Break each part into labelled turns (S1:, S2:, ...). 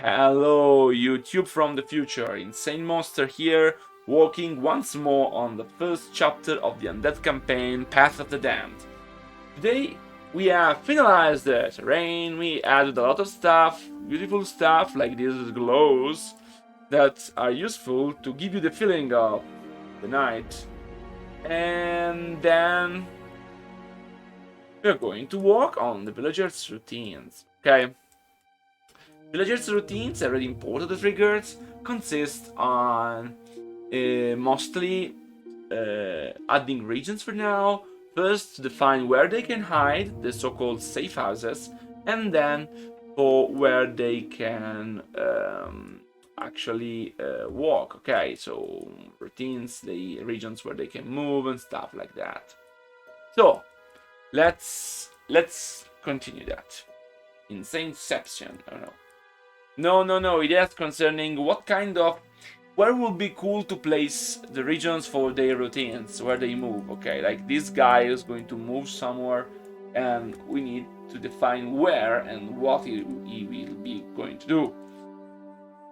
S1: Hello, YouTube from the future. Insane Monster here, working once more on the first chapter of the Undead campaign, Path of the Damned. Today, we have finalized the terrain, we added a lot of stuff, beautiful stuff like these glows that are useful to give you the feeling of the night. And then we're going to work on the villagers' routines, okay? Villagers' routines, already imported the triggers, consist on mostly adding regions for now. First, to define where they can hide, the so-called safe houses, and then for where they can actually walk. Okay, so routines, the regions where they can move and stuff like that. So let's continue that. Insaneception. I don't know. No, it is concerning what kind of... Where would be cool to place the regions for their routines, where they move, okay? Like this guy is going to move somewhere and we need to define where and what he will be going to do.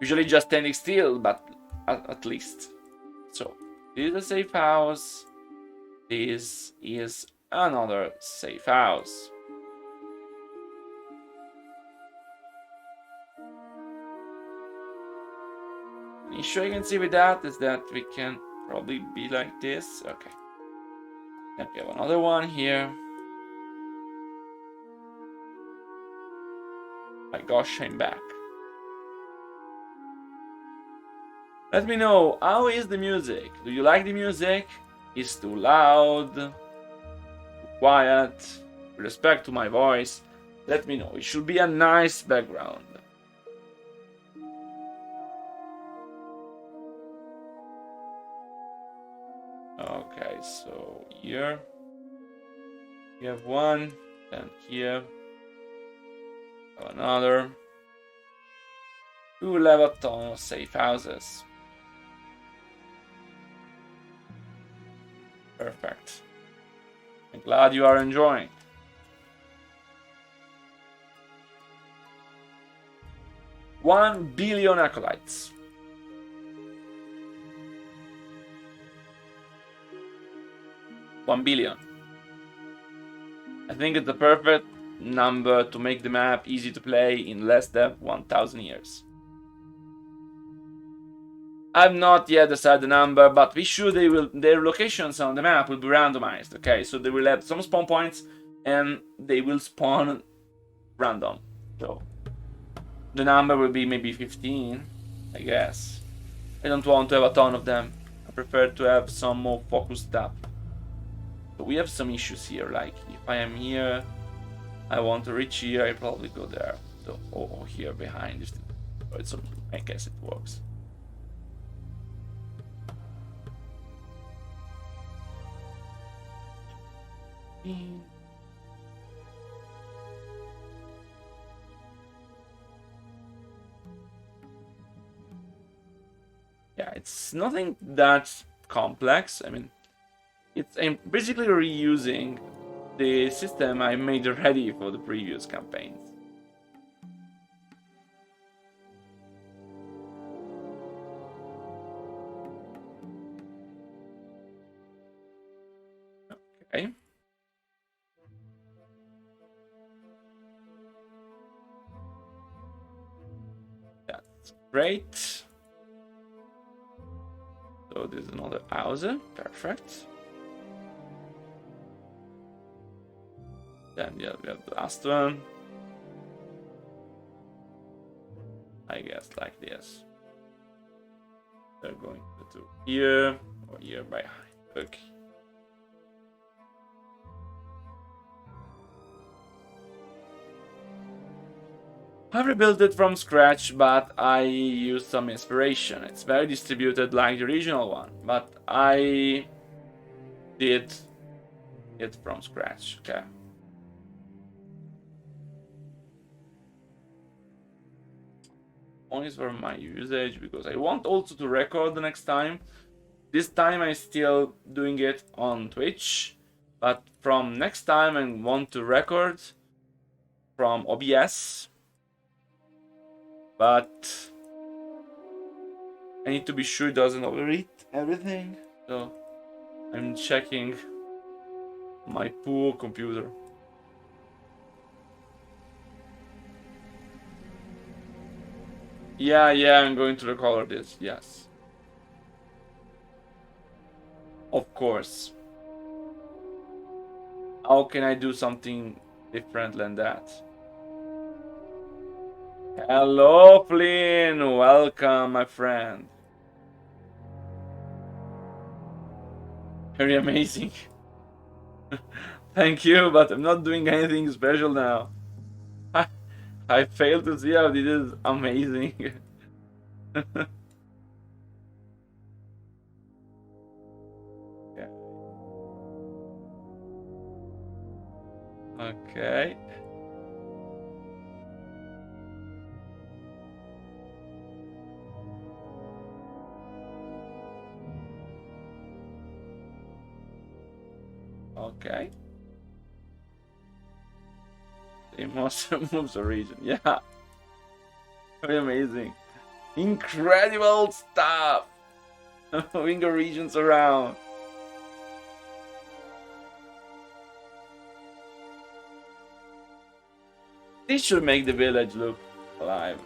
S1: Usually just standing still, but at least. So, this is a safe house. This is another safe house. The issue I can see with that is that we can probably be like this. Okay. Then we have another one here. My gosh, I'm back. Let me know, how is the music? Do you like the music? Is it too loud? Too quiet? With respect to my voice, let me know. It should be a nice background. Okay, so here we have one, and here another. We will have a ton of safe houses. Perfect. I'm glad you are enjoying. $1 billion acolytes. $1 billion. I think it's the perfect number to make the map easy to play in less than 1,000 years. I've not yet decided the number, but be sure their locations on the map will be randomized. Okay, so they will have some spawn points and they will spawn random. So the number will be maybe 15, I guess. I don't want to have a ton of them. I prefer to have some more focused stuff. So we have some issues here, like if I am here, I want to reach here, I probably go there. So, or here behind. So I guess it works. Yeah, it's nothing that complex. I mean, I'm basically reusing the system I made ready for the previous campaigns. Okay. That's great. So this is another house. Perfect. Then yeah, we have the last one. I guess like this. They're going to do here or here behind. Okay. I rebuilt it from scratch, but I used some inspiration. It's very distributed like the original one, but I did it from scratch. Okay. Only for my usage, because I want also to record the next time. This time I'm still doing it on Twitch, but from next time I want to record from OBS but I need to be sure it doesn't overeat everything. So I'm checking my poor computer. Yeah, I'm going to recolor this, yes. Of course. How can I do something different than that? Hello, Flynn! Welcome, my friend. Very amazing. Thank you, but I'm not doing anything special now. I failed to see how this is amazing. Yeah. Okay. Okay. The monster moves a region. Yeah. Very amazing. Incredible stuff. Moving the regions around. This should make the village look alive.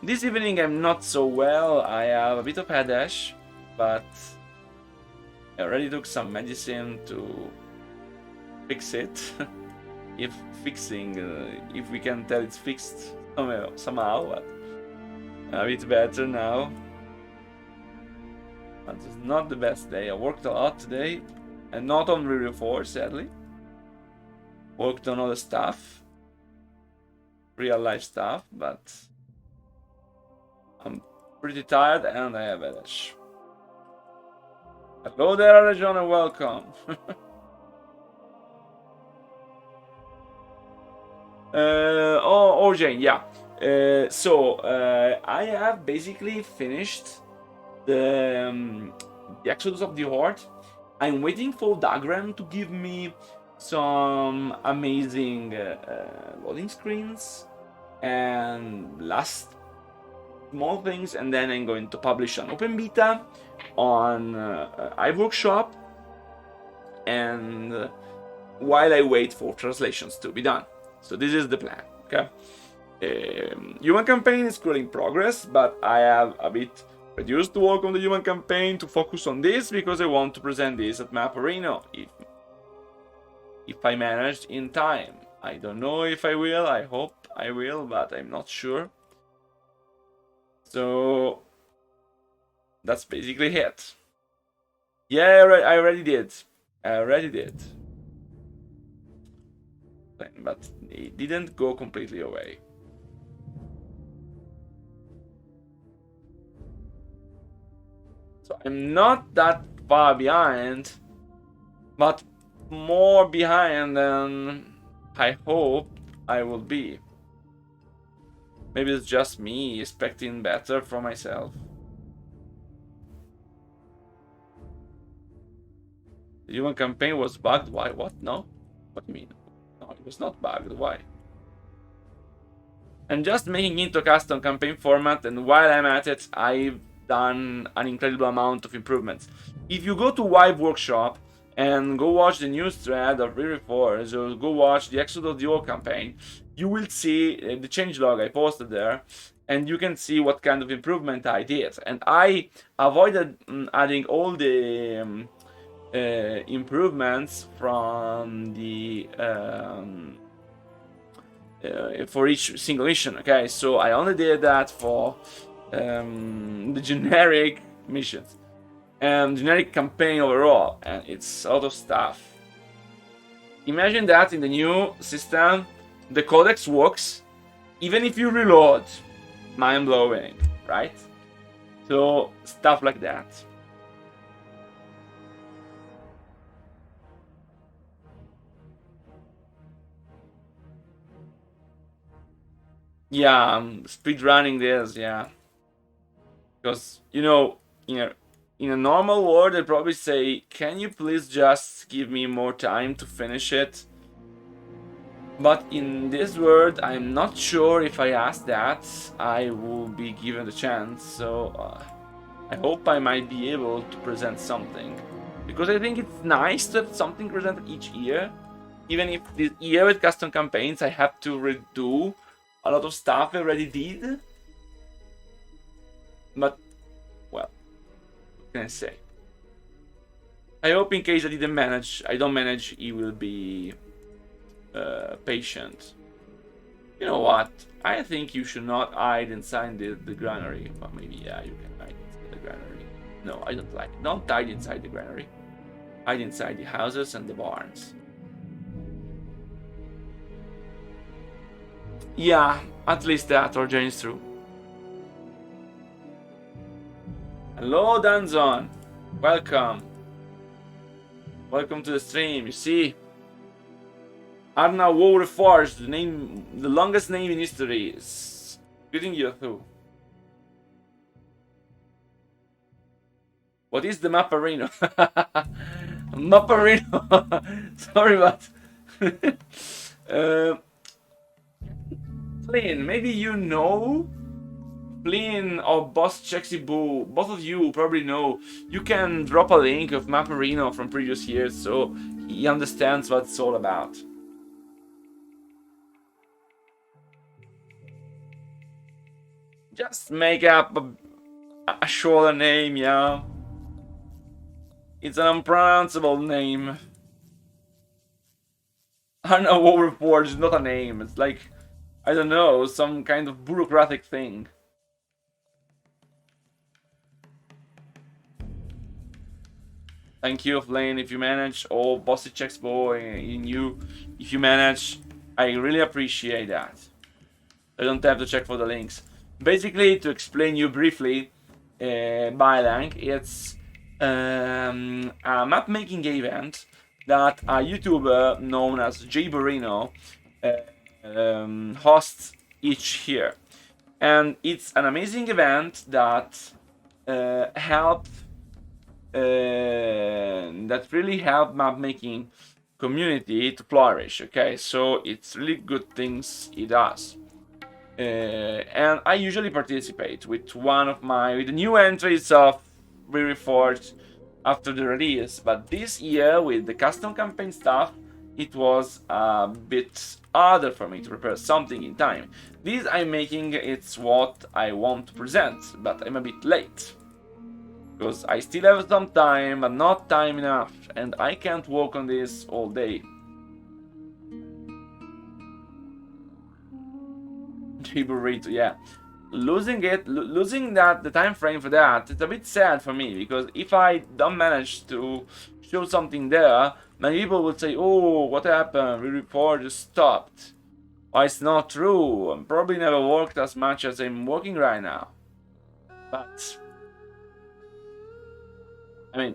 S1: This evening I'm not so well. I have a bit of headache, but I already took some medicine to fix it. If we can tell it's fixed somehow, but a bit better now. But it's not the best day. I worked a lot today, and not on Re-Reforged, sadly. Worked on other stuff, real life stuff, but I'm pretty tired and I have headache. Hello there, Arajon, and welcome. Jane, yeah. I have basically finished the Exodus of the Horde. I'm waiting for Dagram to give me some amazing loading screens and last small things, and then I'm going to publish an open beta on iWorkshop, and while I wait for translations to be done. So this is the plan, okay? Human campaign is still in progress, but I have a bit reduced the work on the human campaign to focus on this because I want to present this at Map Arena if I manage in time. I don't know if I will, I hope I will, but I'm not sure. So that's basically it. Yeah, I already did. But it didn't go completely away. So I'm not that far behind, but more behind than I hope I will be. Maybe it's just me expecting better for myself. The human campaign was bugged. Why? What? No? What do you mean? No, it was not bugged. Why? I'm just making it a custom campaign format, and while I'm at it, I've done an incredible amount of improvements. If you go to Vibe Workshop and go watch the news thread of Re-Reforged, or go watch the Exodus of the Horde campaign, you will see the changelog I posted there, and you can see what kind of improvement I did. And I avoided adding all the improvements from the for each single mission. Okay, so I only did that for the generic missions and generic campaign overall, and it's a lot of stuff. Imagine that in the new system the codex works even if you reload. Mind blowing, right? So stuff like that. Yeah, I'm speedrunning this, yeah. Because, you know, in a normal world, I'd probably say, can you please just give me more time to finish it? But in this world, I'm not sure if I ask that, I will be given the chance. So I hope I might be able to present something. Because I think it's nice to have something presented each year. Even if this year with custom campaigns, I have to redo a lot of stuff I already did. But, well, what can I say? I hope in case I don't manage, he will be patient. You know what? I think you should not hide inside the granary. Well, maybe, yeah, you can hide inside the granary. No, I don't like it. Don't hide inside the granary. Hide inside the houses and the barns. Yeah, at least that origin is true. Hello, Danzon. Welcome. Welcome to the stream. You see, Arna Re-Reforged, the longest name in history, is greeting you through. What is the Mapparino? Mapparino. Sorry, but Flynn, maybe you know. Flynn or Boss Chexibu, both of you probably know. You can drop a link of Mapparino from previous years so he understands what it's all about. Just make up a shorter name, yeah. It's an unpronounceable name. I don't know, Warcraft is not a name. It's like, I don't know, some kind of bureaucratic thing. Thank you, Flame, if you manage. Oh, Bossy Checks Boy, in you, if you manage, I really appreciate that. I don't have to check for the links. Basically, to explain you briefly, Bylang, it's a map making event that a YouTuber known as Jay Borino hosts each year. And it's an amazing event that really helped map making community to flourish. Okay, so it's really good things it does. And I usually participate with with the new entries of Re-Reforged after the release, but this year with the custom campaign stuff, it was a bit harder for me to prepare something in time. This I'm making, it's what I want to present, but I'm a bit late. Because I still have some time, but not time enough, and I can't work on this all day. Burrito, yeah. Losing the time frame for that, it's a bit sad for me, because if I don't manage to show something there, many people will say, oh, what happened? Re-Reforged just stopped. Oh, it's not true. I probably never worked as much as I'm working right now. But I mean,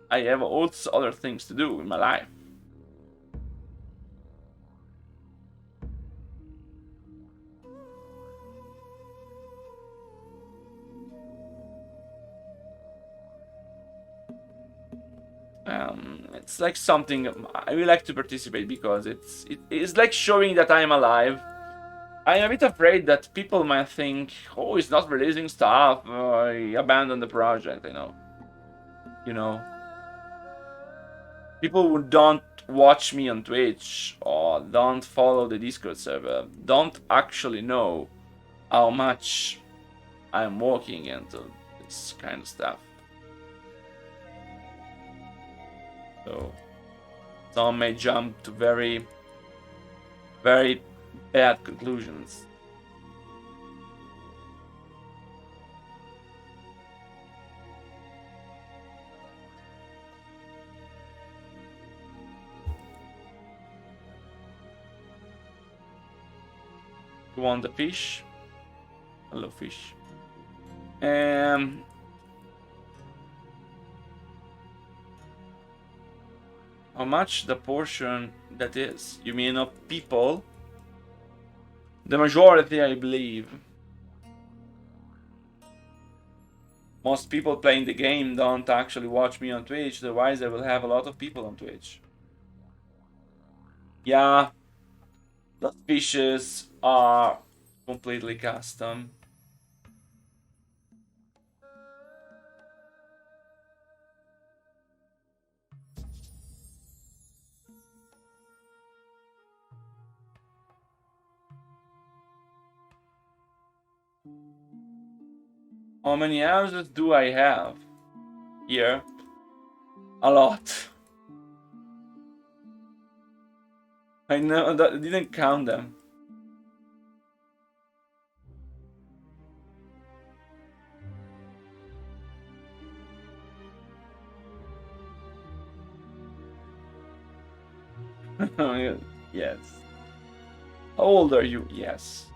S1: I have also other things to do in my life. It's like something I really like to participate because it's like showing that I'm alive. I'm a bit afraid that people might think, oh, he's not releasing stuff, he abandoned the project, you know. People who don't watch me on Twitch or don't follow the Discord server don't actually know how much I'm working into this kind of stuff. So some may jump to very, very bad conclusions. You want the fish? Hello, fish. How much the portion that is? You mean of people? The majority, I believe. Most people playing the game don't actually watch me on Twitch, otherwise I will have a lot of people on Twitch. Yeah. The fishes are completely custom. How many houses do I have here? A lot. I know that I didn't count them. Yes. How old are you? Yes.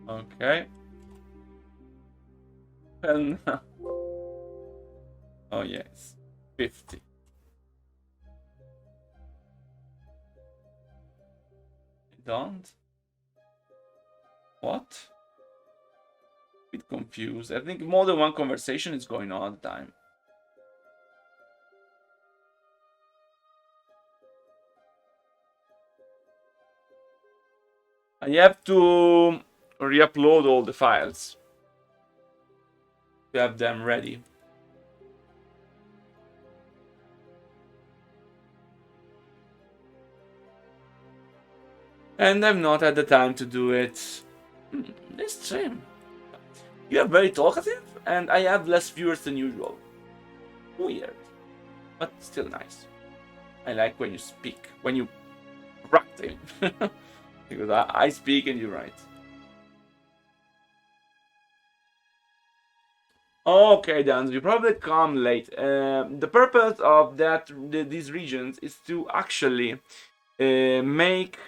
S1: Okay. And oh yes, 50. Don't. What? Bit confused. I think more than one conversation is going on at the time. I have to re-upload all the files to have them ready. And I've not had the time to do it. This stream. You are very talkative, and I have less viewers than usual. Weird. But still nice. I like when you speak. When you write. Because I speak and you write. Okay, Dan, you probably come late. The purpose of these regions is to actually make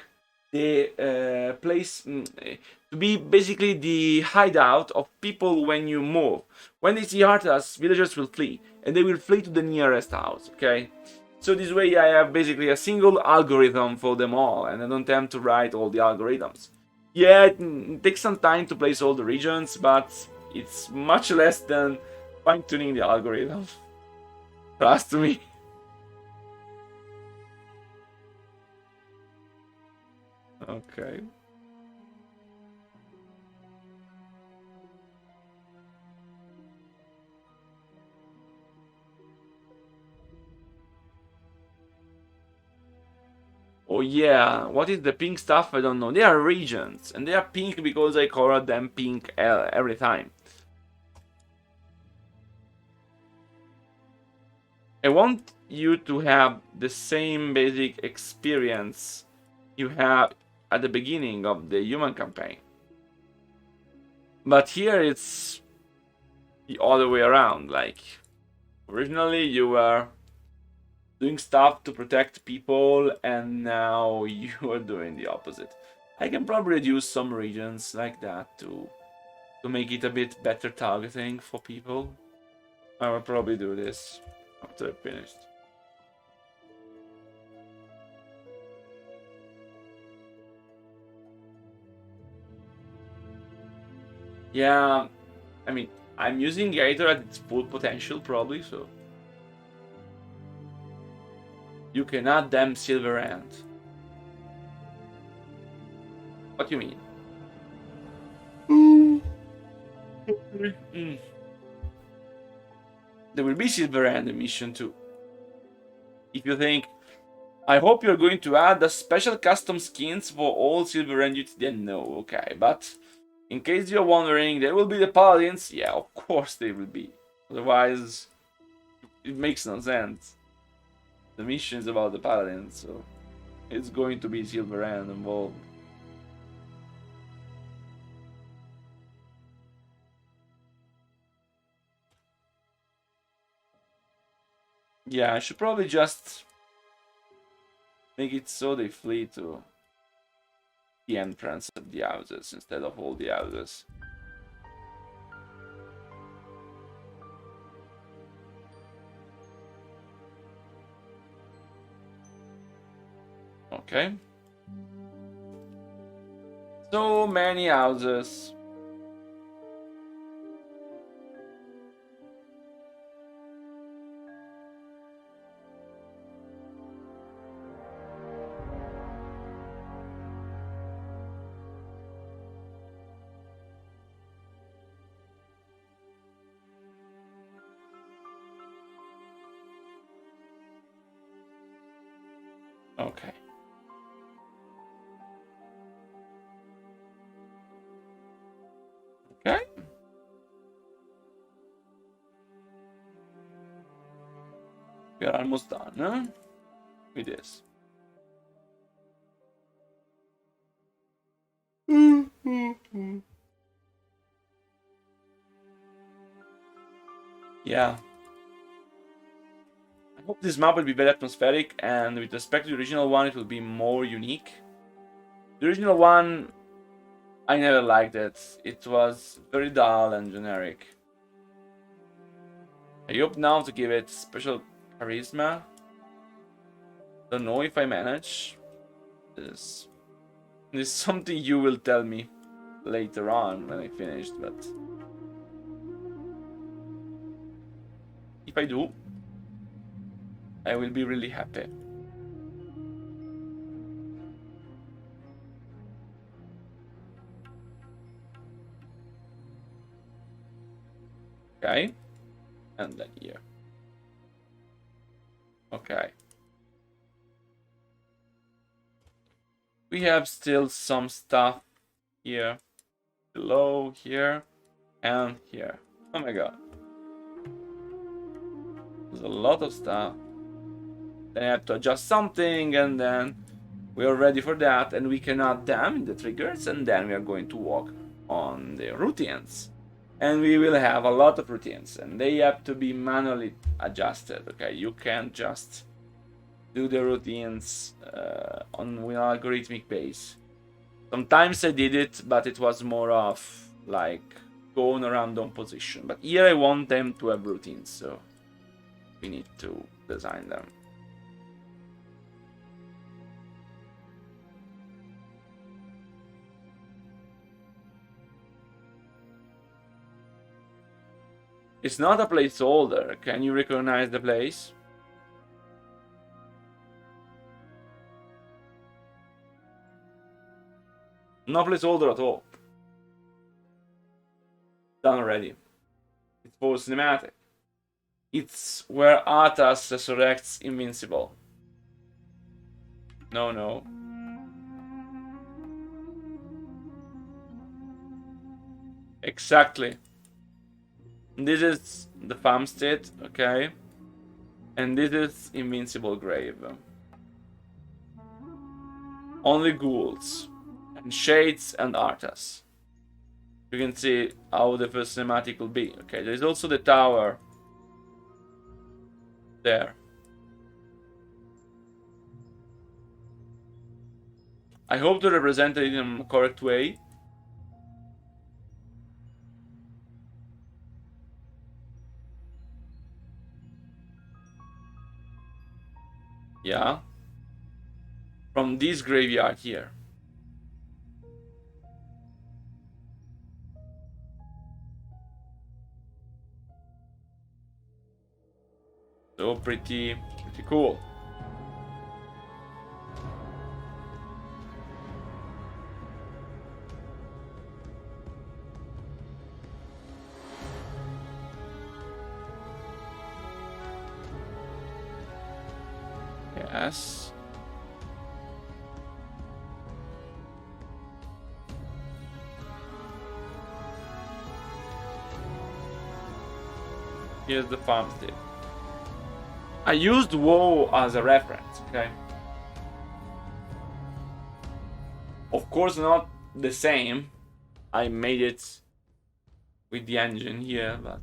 S1: the place to be basically the hideout of people when you move. When they see Arthas, villagers will flee, and they will flee to the nearest house. Okay, so this way I have basically a single algorithm for them all, and I don't have to write all the algorithms. Yeah, it takes some time to place all the regions, but it's much less than fine-tuning the algorithm. Trust me. Okay. Oh yeah, what is the pink stuff? I don't know. They are regions, and they are pink because I colored them pink every time. I want you to have the same basic experience you have at the beginning of the human campaign. But here it's the other way around. Like, originally you were doing stuff to protect people, and now you are doing the opposite. I can probably reduce some regions like that to make it a bit better targeting for people. I will probably do this after I've finished. Yeah, I mean, I'm using Gator at its full potential probably, so you can add them Silver End. What do you mean? There will be Silver End mission too. If you think, I hope you're going to add the special custom skins for all Silver End units, then no, okay. But in case you're wondering, there will be the Paladins. Yeah, of course they will be. Otherwise, it makes no sense. The mission is about the Paladins, so it's going to be Silver End involved. Yeah, I should probably just make it so they flee to the entrance of the houses instead of all the houses. Okay. So many houses. Okay. Okay. We are almost done, huh? With this. Yeah. I hope this map will be very atmospheric, and with respect to the original one, it will be more unique. The original one, I never liked it. It was very dull and generic. I hope now to give it special charisma. Don't know if I manage. This is something you will tell me later on when I finished, but if I do, I will be really happy. Okay, and then here. Okay. We have still some stuff here, below, here, and here. Oh my god. There's a lot of stuff. Then I have to adjust something, and then we are ready for that, and we can add them in the triggers, and then we are going to work on the routines. And we will have a lot of routines, and they have to be manually adjusted, okay? You can't just do the routines on an algorithmic base. Sometimes I did it, but it was more of like go in a random position. But here I want them to have routines, so we need to design them. It's not a placeholder. Can you recognize the place? No placeholder at all. Done already. It's for cinematic. It's where Arthas resurrects Invincible. No. Exactly. This is the farmstead, okay? And this is Invincible Grave. Only ghouls. And shades and Arthas. You can see how the first cinematic will be. Okay, there is also the tower there. I hope to represent it in a correct way. Yeah. From this graveyard here. So pretty cool. Yes. Here's the farmstead. I used WoW as a reference, okay? Of course not the same. I made it with the engine here, but...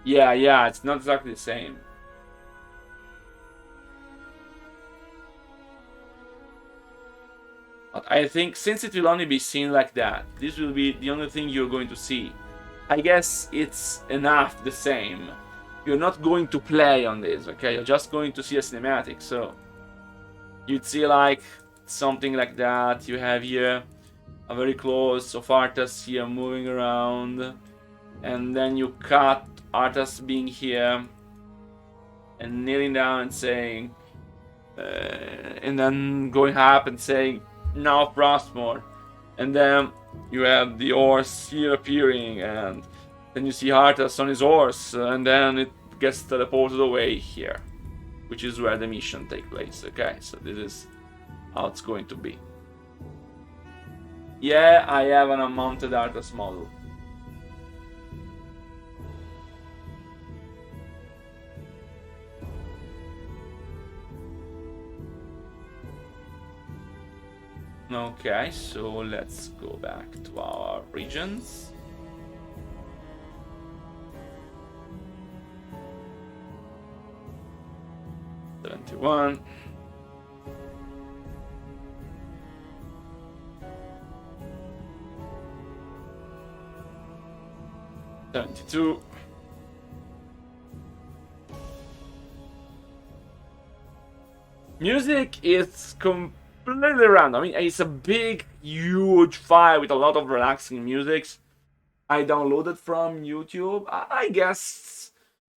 S1: Yeah, it's not exactly the same. But I think since it will only be seen like that, this will be the only thing you're going to see. I guess it's enough the same. You're not going to play on this, okay? You're just going to see a cinematic, so... You'd see like something like that. You have here a very close of Arthas here moving around. And then you cut Arthas being here and kneeling down and saying... and then going up and saying, now Frostmourne. And then you have the horse here appearing, and then you see Arthas on his horse, and then it gets teleported away here, which is where the mission takes place. Okay, so this is how it's going to be. Yeah, I have an unmounted Arthas model. Okay, so let's go back to our regions. '71. '72. Music is completely random. I mean, it's a big, huge file with a lot of relaxing musics. I downloaded from YouTube. I guess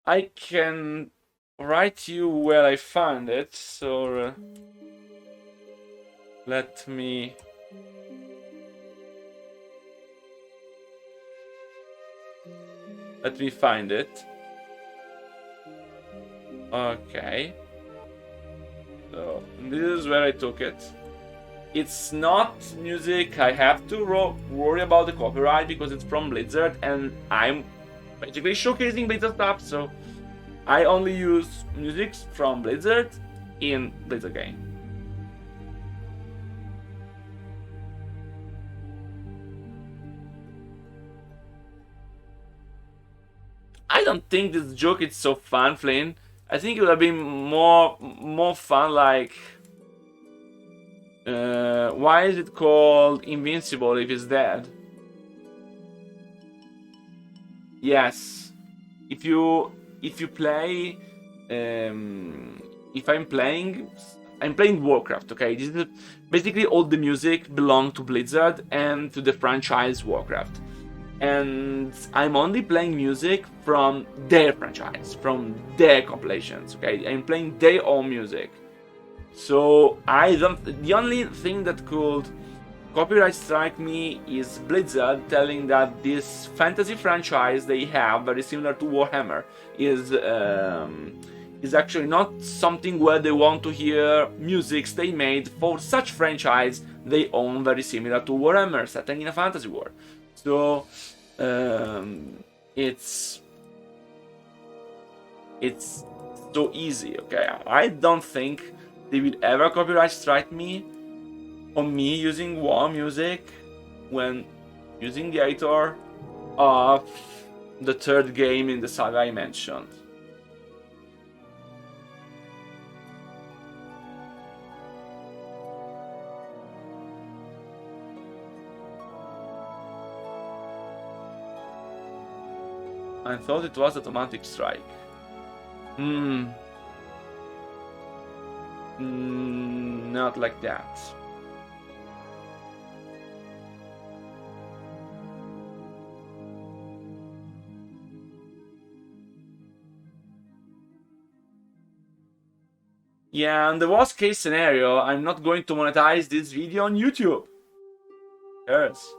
S1: I can write you where I found it. So let me find it. Okay. So this is where I took it. It's not music I have to worry about the copyright because it's from Blizzard and I'm basically showcasing Blizzard stuff, so I only use music from Blizzard in Blizzard game. I don't think this joke is so fun, Flynn. I think it would have been more fun like why is it called invincible if it's dead? Yes. If you play if I'm playing Warcraft, okay? This is basically all the music belong to Blizzard and to the franchise Warcraft. And I'm only playing music from their franchise, from their compilations, okay? I'm playing their own music. So the only thing that could copyright strike me is Blizzard telling that this fantasy franchise they have, very similar to Warhammer, is actually not something where they want to hear music they made for such franchise they own, very similar to Warhammer, set in a fantasy world. So it's so easy, okay? I don't think they will ever copyright strike me on me using war music when using the editor of the third game in the saga I mentioned. I thought it was automatic strike. Not like that. Yeah, in the worst case scenario, I'm not going to monetize this video on YouTube. Yes.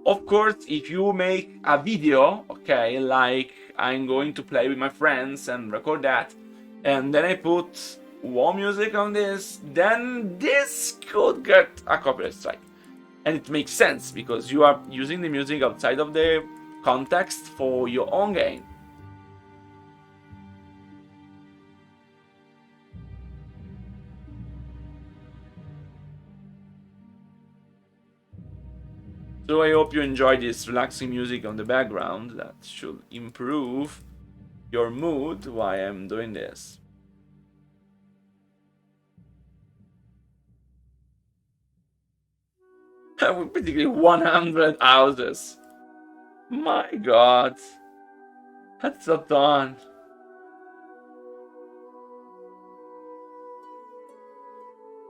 S1: Of course, if you make a video, okay, like I'm going to play with my friends and record that, and then I put war music on this, then this could get a copyright strike. And it makes sense because you are using the music outside of the context for your own game. So I hope you enjoy this relaxing music on the background. That should improve your mood while I'm doing this. We're basically 100 houses. My god. That's a ton.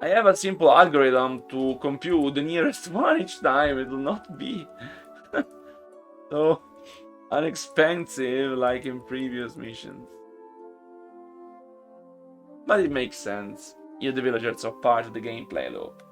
S1: I have a simple algorithm to compute the nearest one each time. It will not be so inexpensive like in previous missions. But it makes sense. You, the villagers, are part of the gameplay loop.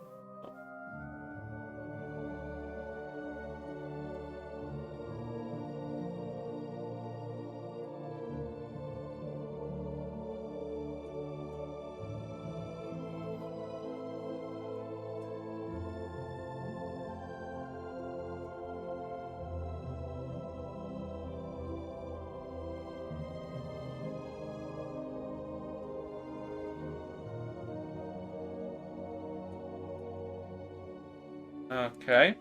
S1: Okay.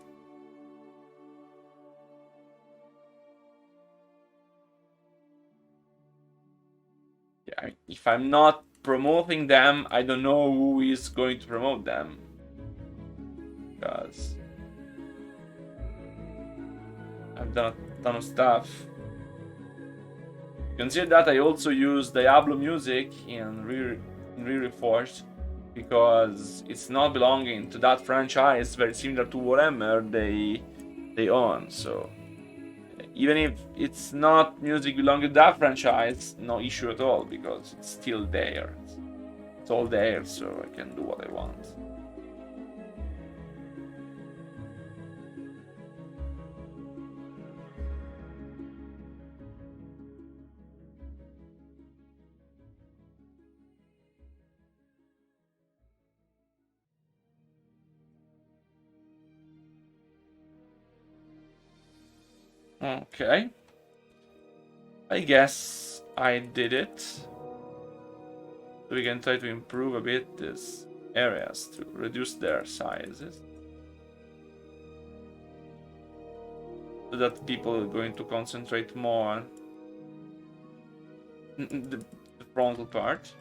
S1: Yeah, if I'm not promoting them, I don't know who is going to promote them. Because I've done a ton of stuff. Consider that I also use Diablo music in Re-Reforged, because it's not belonging to that franchise, very similar to Warhammer they own. So even if it's not music belonging to that franchise, no issue at all, because it's still there. It's all there, so I can do what I want. Okay. I guess I did it. So we can try to improve a bit these areas to reduce their sizes, so that people are going to concentrate more on the frontal part.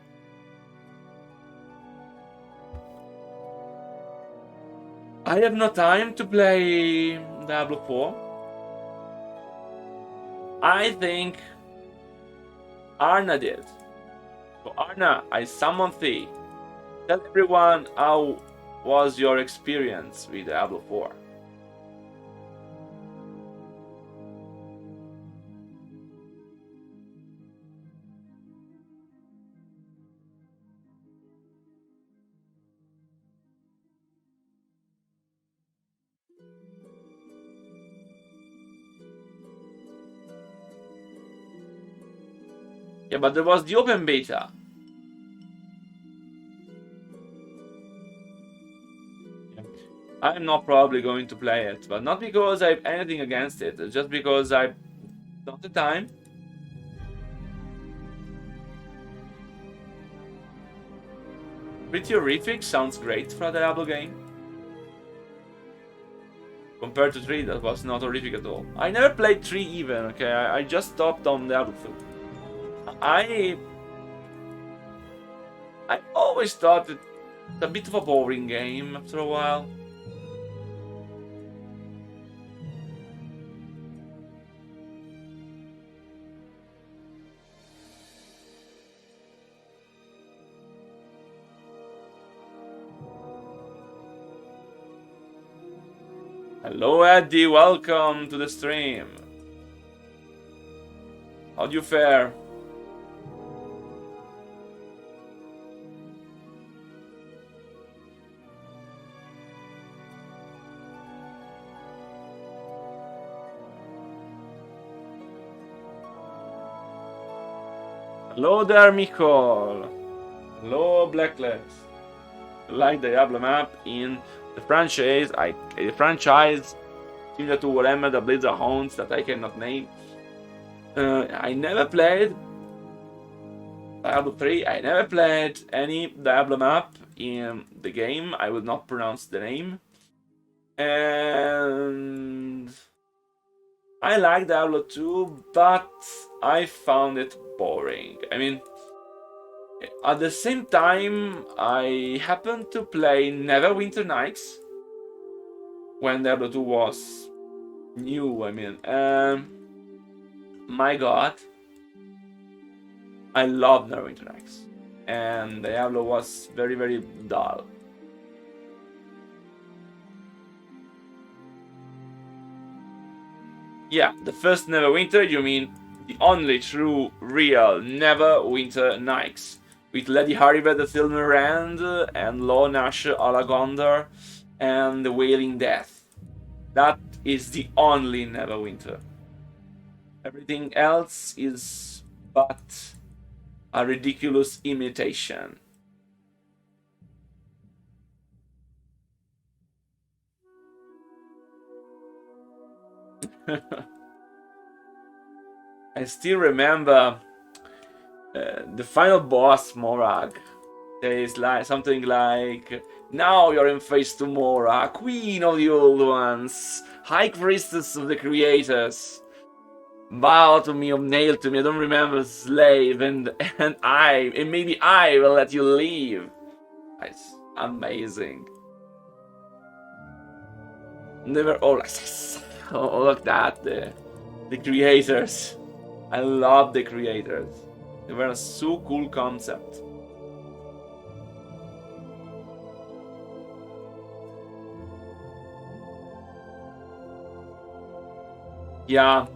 S1: I have no time to play Diablo 4. I think Arna did. So Arna, I summon thee. Tell everyone how was your experience with Diablo 4. Yeah, but there was the open beta. I'm not probably going to play it, but not because I have anything against it, just because I don't have the time. Pretty horrific, sounds great for a Diablo game. Compared to 3, that was not horrific at all. I never played 3 even, okay? I just stopped on Diablo 2. I always thought it's a bit of a boring game after a while. Hello Eddie, welcome to the stream. How do you fare? Hello there, Mikol. Hello, Blacklegs. Like the Diablo map in the franchise, similar to Warhammer, the Blizzard Hounds that I cannot name. I never played Diablo 3. I never played any Diablo map in the game. I will not pronounce the name. And I like Diablo 2, but I found it boring. I mean, at the same time, I happened to play Neverwinter Nights when Diablo 2 was new. I mean, my god, I love Neverwinter Nights, and Diablo was very, very dull. Yeah, the first Neverwinter, you mean the only true, real Neverwinter Nights. with Lady Haribed the Filmerand and Lord Nasher Alagondar and the Wailing Death. That is the only Neverwinter. Everything else is but a ridiculous imitation. I still remember the final boss, Morag. There is like something like, now you're in phase 2, Mora, Queen of the Old Ones, High Priestess of the Creators. Bow to me or nail to me, I don't remember, slave, and maybe I will let you leave. It's amazing. Never all like that. The creators. I love the creators. They were a so cool concept. Yeah.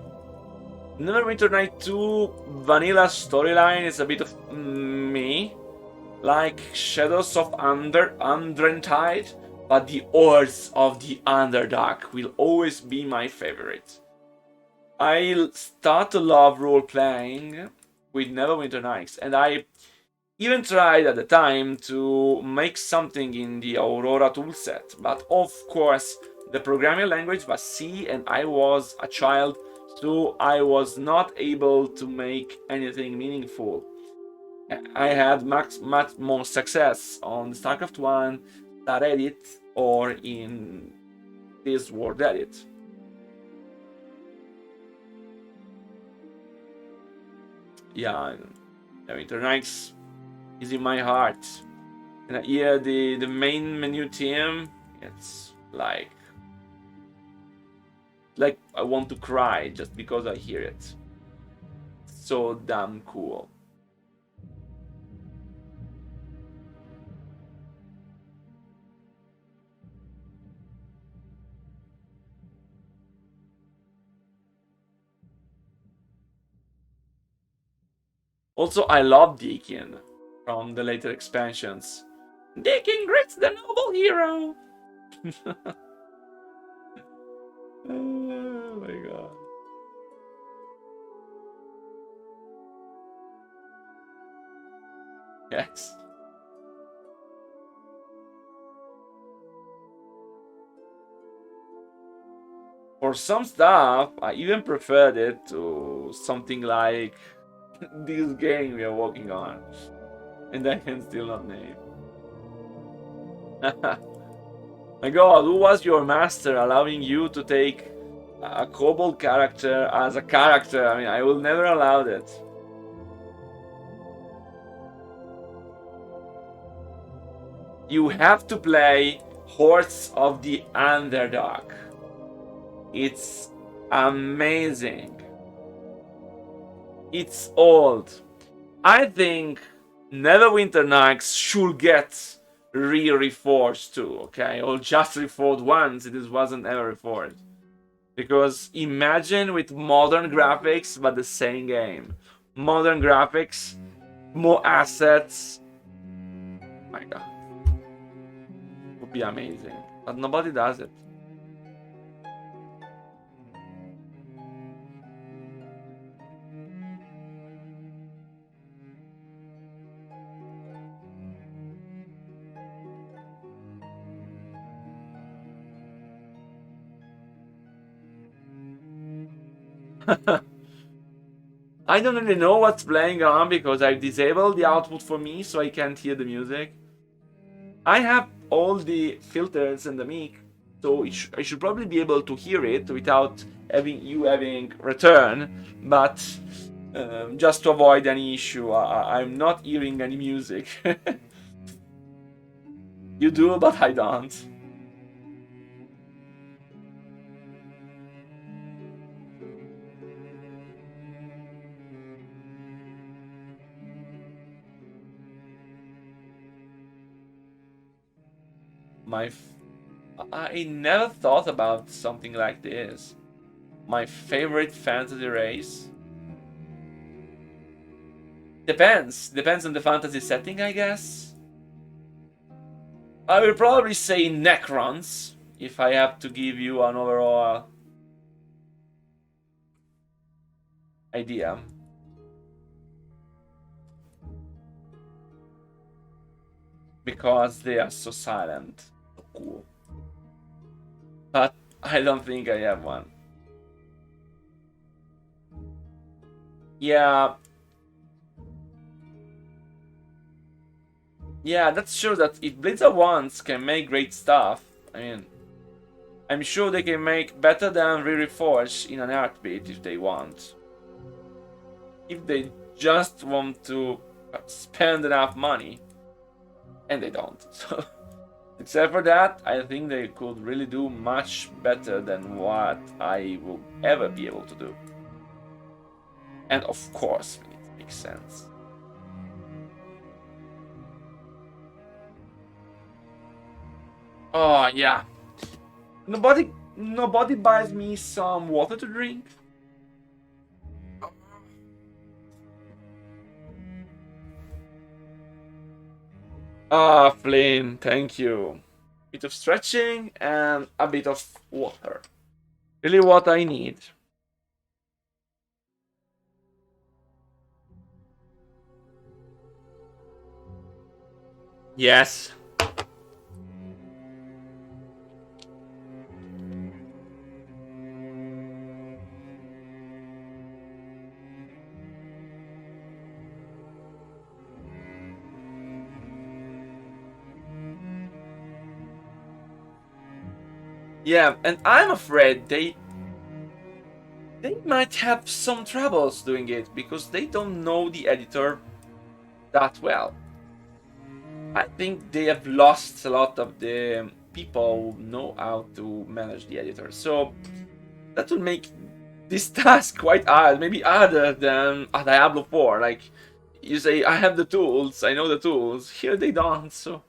S1: Neverwinter Night 2 vanilla storyline is a bit of me. Like Shadows of Undrentide, but the Hordes of the Underdark will always be my favorite. I start to love role-playing with Neverwinter Nights, and I even tried at the time to make something in the Aurora toolset, but of course the programming language was C and I was a child, so I was not able to make anything meaningful. I had much more success on StarCraft 1, Star Edit, or in this World Edit. Yeah, Winter Nights is in my heart. And yeah, the main menu theme, it's like I want to cry just because I hear it. So damn cool. Also, I love Deakin from the later expansions. Deakin greets the noble hero! Oh my god. Yes. For some stuff, I even preferred it to something like this game we are working on. And I can still not name. My god, who was your master allowing you to take a kobold character as a character? I mean, I will never allow that. You have to play Hordes of the Underdark. It's amazing. It's old. I think Neverwinter Nights should get Re-Reforged too, okay? Or just Reforged once, it wasn't ever Reforged. Because imagine with modern graphics, but the same game. Modern graphics, more assets. My god. Would be amazing. But nobody does it. I don't really know what's playing on because I've disabled the output for me so I can't hear the music. I have all the filters and the mic, so I should probably be able to hear it without having return, but just to avoid any issue, I'm not hearing any music. You do, but I don't. I never thought about something like this. My favorite fantasy race. Depends on the fantasy setting, I guess. I will probably say Necrons, if I have to give you an overall idea. Because they are so silent. So cool. But I don't think I have one. Yeah. Yeah, that's true that if Blizzard Wands can make great stuff, I mean, I'm sure they can make better than Re-Reforged in an heartbeat if they want. If they just want to spend enough money. And they don't. So, except for that, I think they could really do much better than what I will ever be able to do. And of course, it makes sense. Oh yeah. Nobody buys me some water to drink. Ah, Flynn, thank you. A bit of stretching and a bit of water. Really what I need. Yes. Yeah, and I'm afraid they might have some troubles doing it because they don't know the editor that well. I think they have lost a lot of the people who know how to manage the editor. So that will make this task quite hard, maybe harder than a Diablo 4. Like, you say, I have the tools, I know the tools. Here they don't, so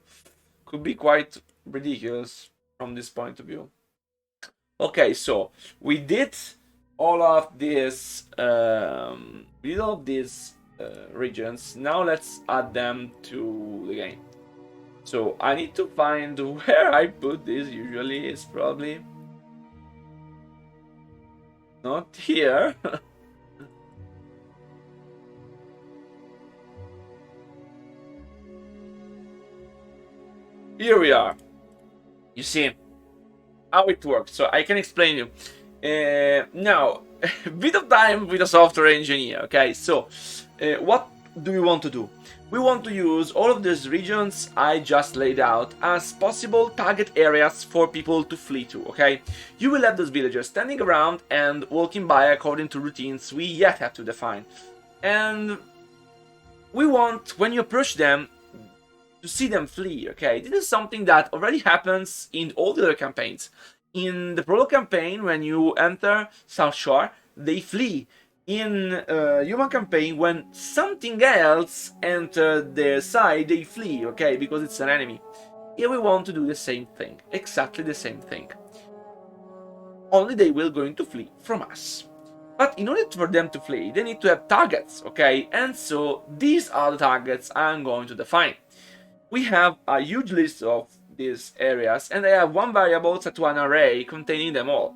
S1: could be quite ridiculous from this point of view. Okay, so we did all of these regions. Now let's add them to the game. So I need to find where I put this. Usually it's probably not here. Here we are. You see how it works. So I can explain you. Now, a bit of time with a software engineer. Okay, so what do we want to do? We want to use all of these regions I just laid out as possible target areas for people to flee to, okay? You will have those villagers standing around and walking by according to routines we yet have to define. And we want, when you approach them, to see them flee, okay? This is something that already happens in all the other campaigns. In the Prologue campaign, when you enter South Shore, they flee. In Human campaign, when something else enters their side, they flee, okay, because it's an enemy. Here we want to do the same thing, exactly the same thing. Only they will going to flee from us. But in order for them to flee, they need to have targets, okay? And so these are the targets I'm going to define. We have a huge list of these areas, and I have one variable set to an array containing them all.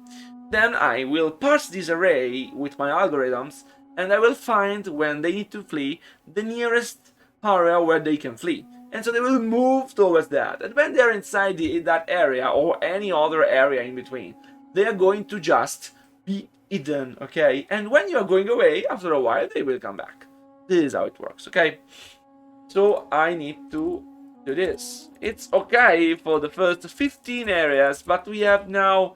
S1: Then I will parse this array with my algorithms, and I will find, when they need to flee, the nearest area where they can flee. And so they will move towards that. And when they're inside that area, or any other area in between, they are going to just be hidden, okay? And when you are going away, after a while, they will come back. This is how it works, okay? So I need to do this. It's okay for the first 15 areas, but we have now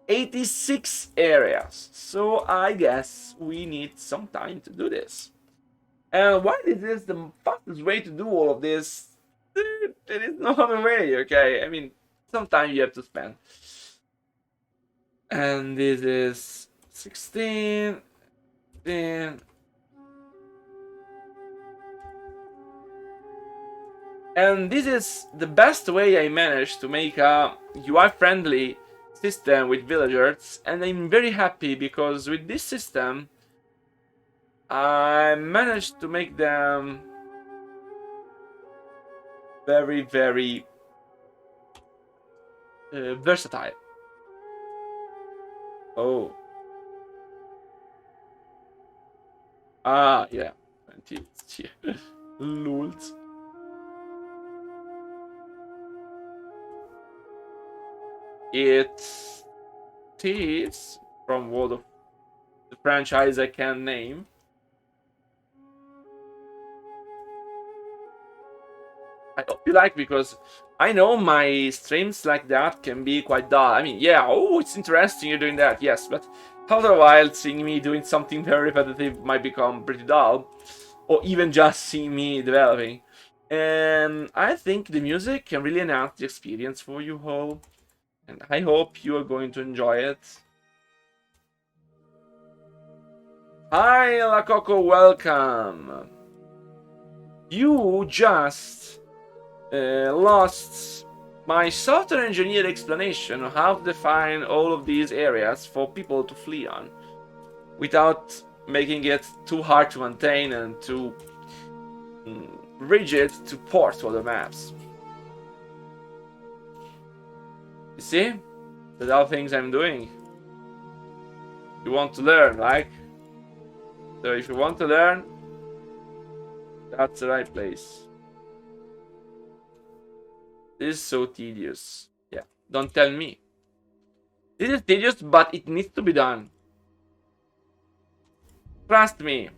S1: 86 areas. So I guess we need some time to do this. And why this is the fastest way to do all of this? There is no other way, okay? I mean, sometimes you have to spend. And this is 16, 10. And this is the best way I managed to make a UI-friendly system with villagers, and I'm very happy because with this system I managed to make them very, very versatile. Oh. Ah, yeah. 20. Yeah. Lult. It is from World of the franchise I can name. I hope you like, because I know my streams like that can be quite dull. I mean, yeah, oh, it's interesting you're doing that, yes, but after a while, seeing me doing something very repetitive might become pretty dull, or even just seeing me developing. And I think the music can really enhance the experience for you all, and I hope you are going to enjoy it. Hi, La Coco, welcome. You just lost my software engineer explanation on how to define all of these areas for people to flee on without making it too hard to maintain and too rigid to port to other maps. You see? That's all things I'm doing. You want to learn, like? So if you want to learn, that's the right place. This is so tedious. Yeah, don't tell me. This is tedious, but it needs to be done. Trust me.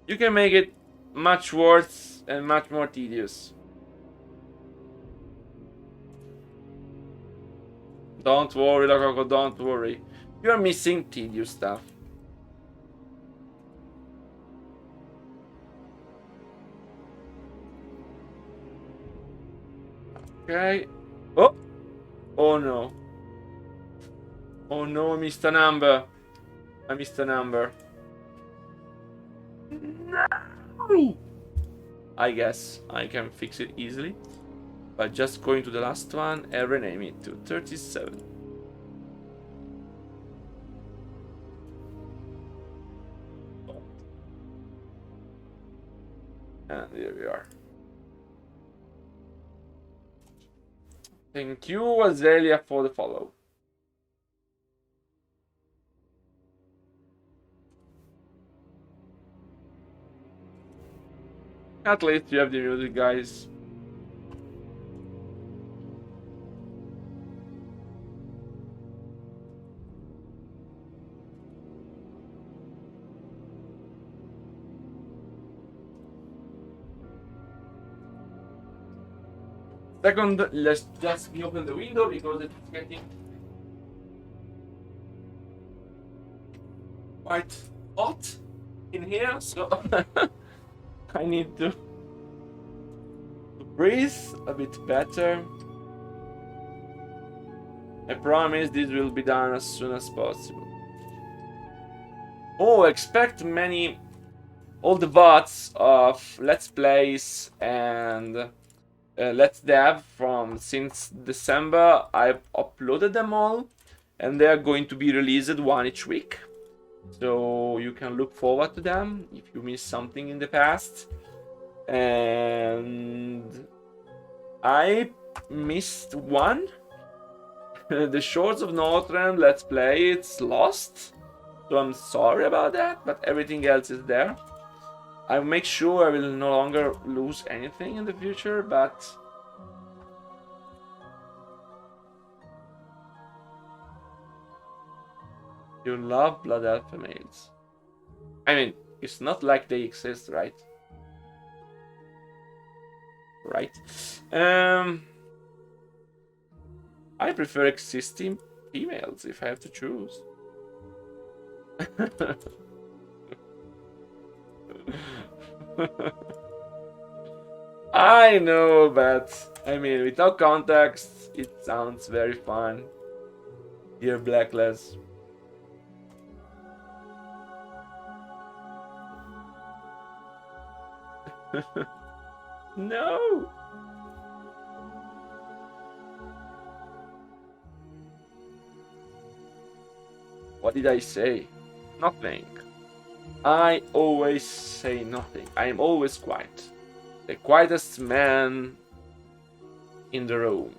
S1: You can make it much worse and much more tedious. Don't worry, Lococo, don't worry. You're missing tedious stuff. Okay. Oh! Oh no. Oh no, I missed a number. I missed a number. No! I guess I can fix it easily by just going to the last one and rename it to 37. And here we are. Thank you, Azalea, for the follow. At least you have the music, guys. Second, let's just open the window because it's getting quite hot in here, so I need to breathe a bit better. I promise this will be done as soon as possible. Oh, expect many, all the VODs of Let's Plays and Let's Dev from since December. I've uploaded them all, and they are going to be released one each week. So you can look forward to them if you missed something in the past. And I missed one. The Shores of Northrend Let's Play, it's lost. So I'm sorry about that, but everything else is there. I'll make sure I will no longer lose anything in the future, but you love Blood Alpha males. I mean, it's not like they exist, right? Right. I prefer existing females if I have to choose. I know, but I mean, without context, it sounds very fun. Dear Blackless. No! What did I say? Nothing. I always say nothing. I am always quiet. The quietest man in the room.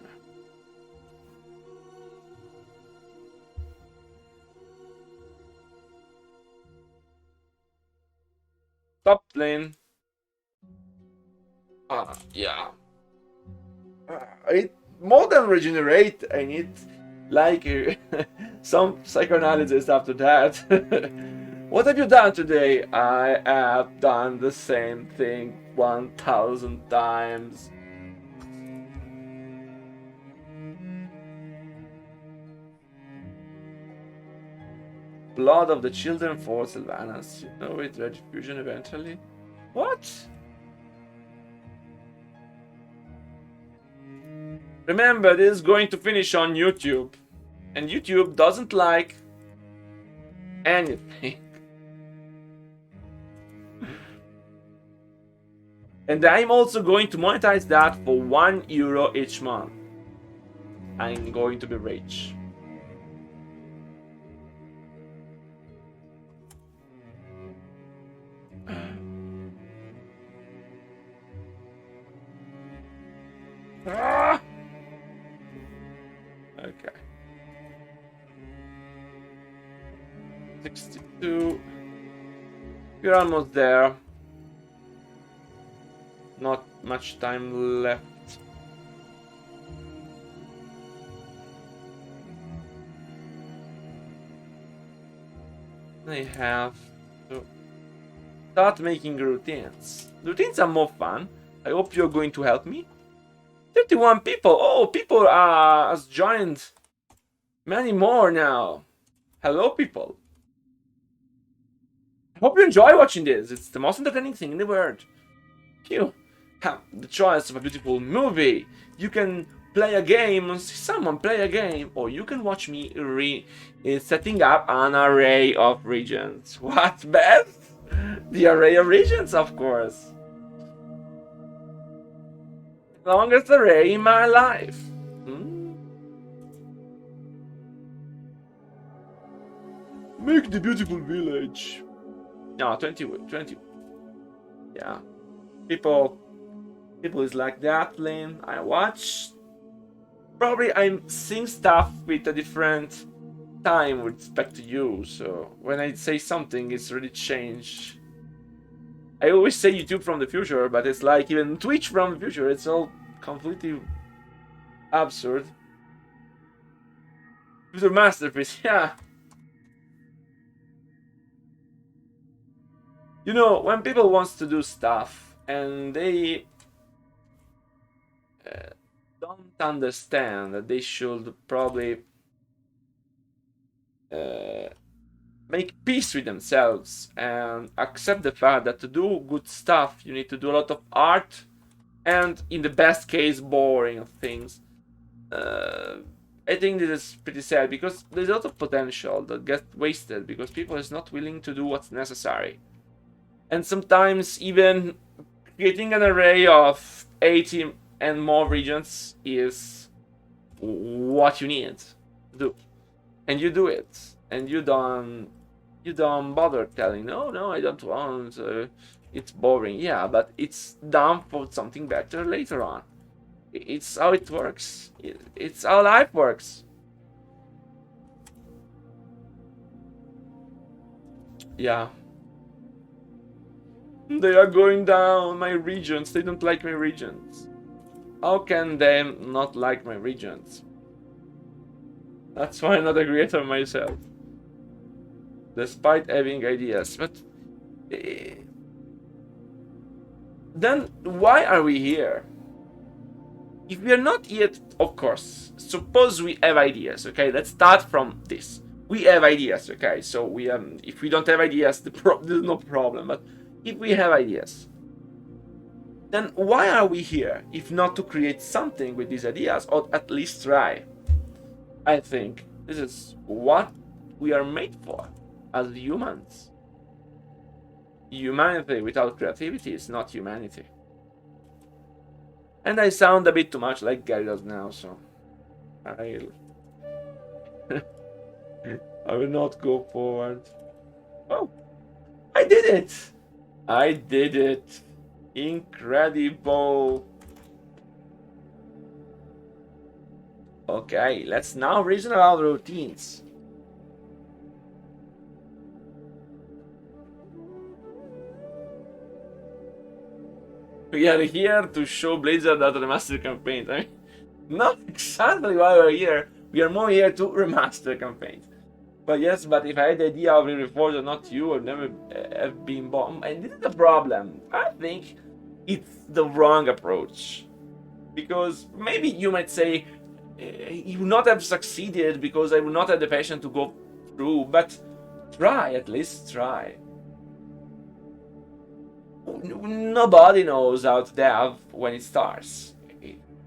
S1: Stop playing. Yeah. It more than regenerate. I need like some psychoanalysis after that. What have you done today? I have done the same thing 1,000 times. Blood of the children for Sylvanas. You know it, Retribution eventually. What? Remember, this is going to finish on YouTube. And YouTube doesn't like anything. And I'm also going to monetize that for €1 each month. I'm going to be rich. Okay. 62. We're almost there. Not much time left. I have to start making routines. Routines are more fun. I hope you're going to help me. 31 people. Oh, people has joined. Many more now. Hello, people. I hope you enjoy watching this. It's the most entertaining thing in the world. You have the choice of a beautiful movie. You can play a game, see someone play a game, or you can watch me setting up an array of regions. What, Beth? The array of regions, of course. The longest array in my life. Make the beautiful village. No, 20. Yeah. People is like that, Lynn. I watch. Probably I'm seeing stuff with a different time with respect to you. So when I say something, it's really changed. I always say YouTube from the future, but it's like even Twitch from the future. It's all completely absurd. It's a masterpiece, yeah. You know, when people wants to do stuff and they don't understand that they should probably make peace with themselves and accept the fact that to do good stuff you need to do a lot of art and in the best case boring things. I think this is pretty sad because there's a lot of potential that gets wasted because people is not willing to do what's necessary. And sometimes even creating an array of 80 and more regions is what you need to do. And you do it. And you don't bother telling, no, I don't want, it's boring. Yeah, but it's done for something better later on. It's how it works. It's how life works. Yeah. They are going down my regions. They don't like my regions. How can they not like my regions? That's why I'm not a creator myself. Despite having ideas. But then why are we here? If we are not yet, of course, suppose we have ideas, okay? Let's start from this. We have ideas, okay? So we if we don't have ideas, there's no problem. But if we have ideas, then why are we here if not to create something with these ideas, or at least try? I think this is what we are made for as humans. Humanity without creativity is not humanity. And I sound a bit too much like Gary does now, so I will not go forward. Oh, I did it! I did it! Incredible! Okay, let's now reason about routines. We are here to show Blizzard that remaster campaigns. I mean, not exactly why we're here. We are more here to remaster campaigns. But yes, but if I had the idea of Re-Reforged or not you, I'd never have been bought. And this is the problem. I think it's the wrong approach. Because maybe you might say, you would not have succeeded because I would not have the passion to go through, but try, at least try. Nobody knows how to dev when it starts.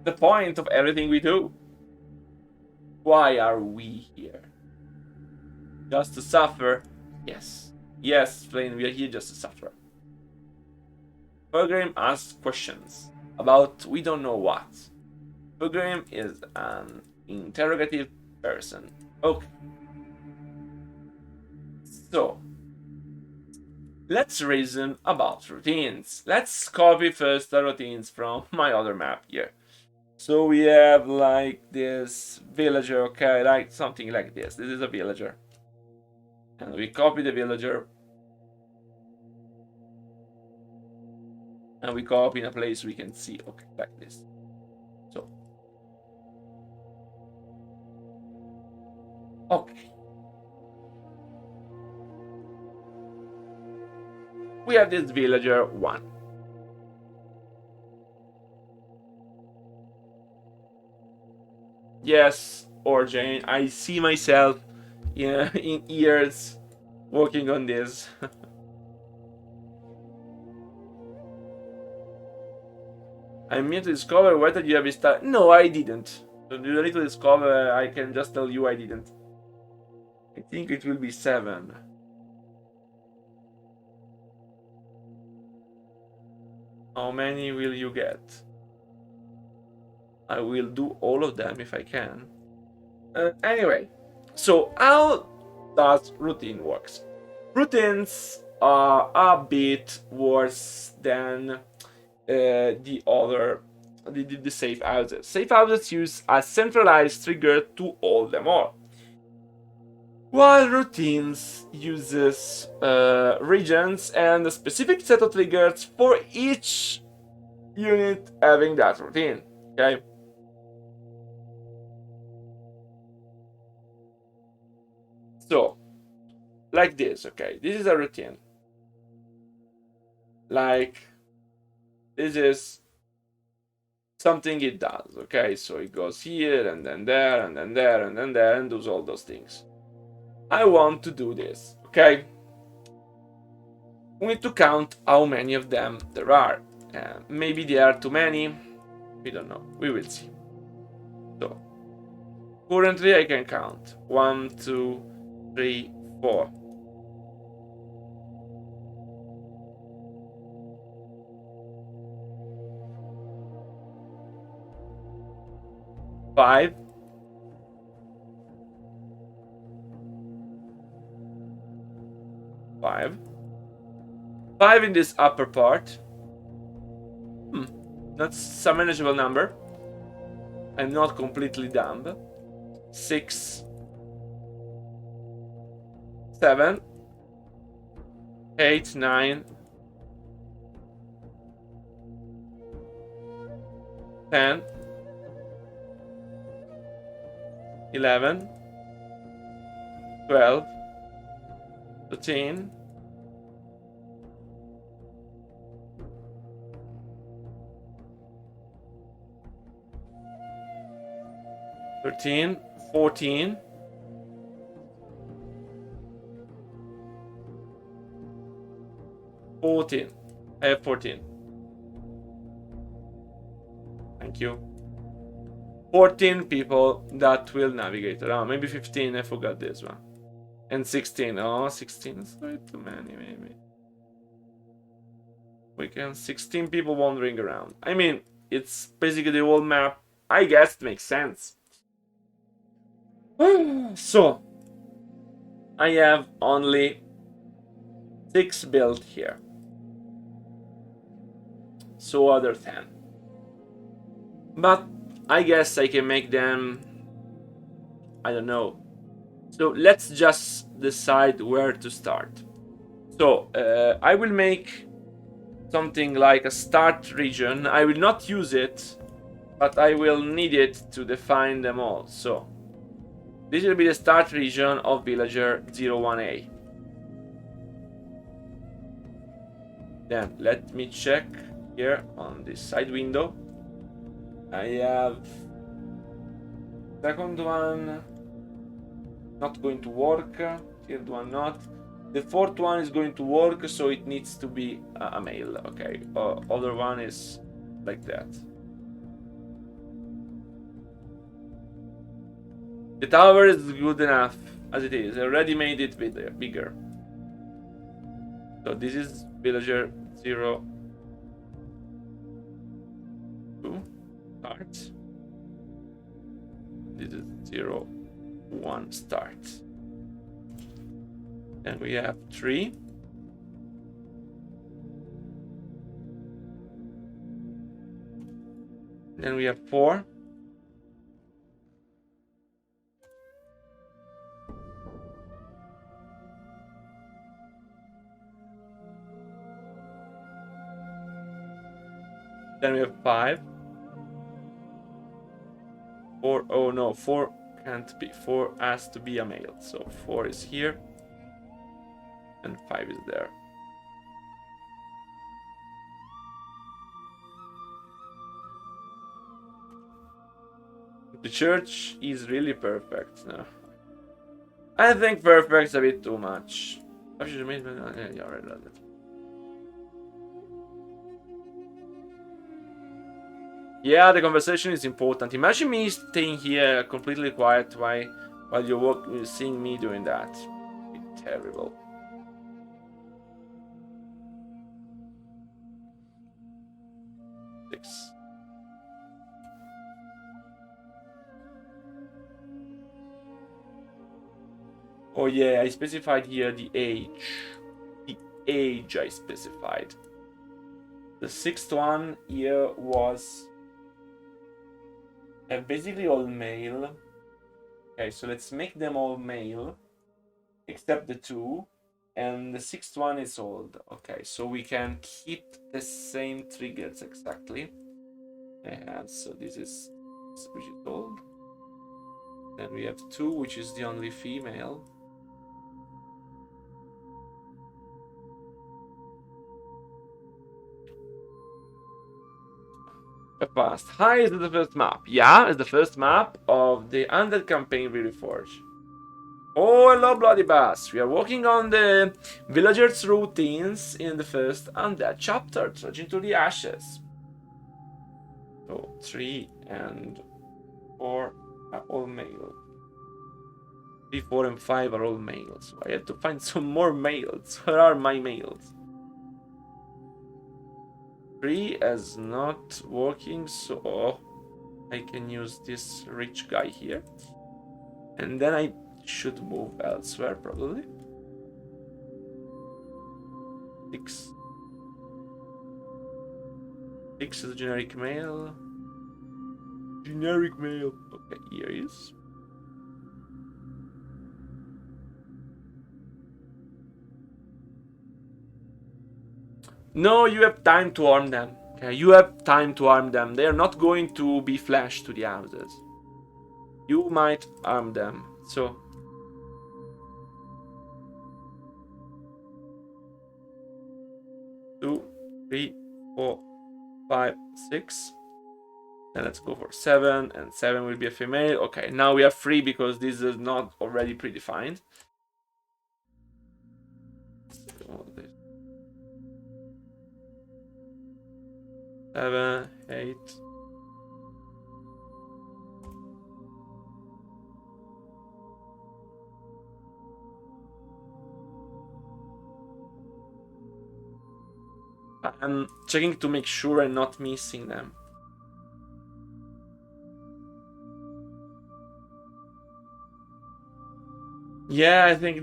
S1: The point of everything we do. Why are we here? Just to suffer? Yes. Yes, Flynn, we are here just to suffer. Pilgrim asks questions about we don't know what. Pilgrim is an interrogative person. Okay. So, let's reason about routines. Let's copy first the routines from my other map here. So we have like this villager, okay, like something like this. This is a villager. And we copy the villager. And we copy in a place we can see, okay, like this. So. Okay. We have this villager 1. Yes, or Jane, I see myself in years working on this. I mean to discover whether you have started. No, I didn't. You don't need to discover, I can just tell you I didn't. I think it will be 7. How many will you get? I will do all of them if I can. Anyway, so how does routine works? Routines are a bit worse than the safe houses. Safe houses use a centralized trigger to hold them all, while routines uses regions and a specific set of triggers for each unit having that routine. Okay. So, like this, okay, this is a routine. Like, this is something it does, okay? So it goes here, and then there, and then there, and then there, and does all those things. I want to do this, okay? We need to count how many of them there are. Maybe there are too many. We don't know. We will see. So, currently I can count 1, 2, 3, 4. Five. Five in this upper part. That's a manageable number. I'm not completely dumb. 6, 7, 8, 9, 10, 11, 12, 13, 14, 14. I have 14. Thank you. 14 people that will navigate around. Maybe 15, I forgot this one. And 16. Oh, 16 is way too many, maybe. We can 16 people wandering around. I mean, it's basically the whole map. I guess it makes sense. So, I have only 6 built here. So other 10. But I guess I can make them, I don't know. So let's just decide where to start. So I will make something like a start region. I will not use it, but I will need it to define them all. So this will be the start region of villager 01A. Then let me check here on this side window. I have second one not going to work, third one not. The fourth one is going to work, so it needs to be a male. Okay, other one is like that. The tower is good enough as it is. I already made it bigger. So this is villager 0, 2 start. This is 0, 1 start. And we have 3. Then we have 4. Then we have 5. 4. Oh no, 4 can't be. 4 has to be a male. So 4 is here. And 5 is there. The church is really perfect. No. I think perfect's a bit too much. Yeah, the conversation is important. Imagine me staying here completely quiet while you're seeing me doing that. It's terrible. Oh yeah, I specified here the age. The age I specified. The 6th one here was basically all male. Okay, so let's make them all male, except the 2. And the 6th one is old. Okay, so we can keep the same triggers exactly. And so this is which is old. Then we have 2, which is the only female. Past. Hi, is the first map? Yeah, it's the first map of the Undead campaign Re-Reforged. Oh, hello, Bloody Bass. We are working on the villagers' routines in the first Undead chapter, Trudging to the Ashes. So 3 and 4 are all male. 3, 4, and 5 are all males. So I have to find some more males. Where are my males? 3 is not working, so I can use this rich guy here. And then I should move elsewhere, probably. 6. 6 is generic male. Generic male. Okay, here he is. No, you have time to arm them. Okay, you have time to arm them. They are not going to be flashed to the houses. You might arm them. So 2, 3, 4, 5, 6. And let's go for 7, and 7 will be a female. Okay, now we have 3 because this is not already predefined. 7, 8. I'm checking to make sure I'm not missing them. Yeah, I think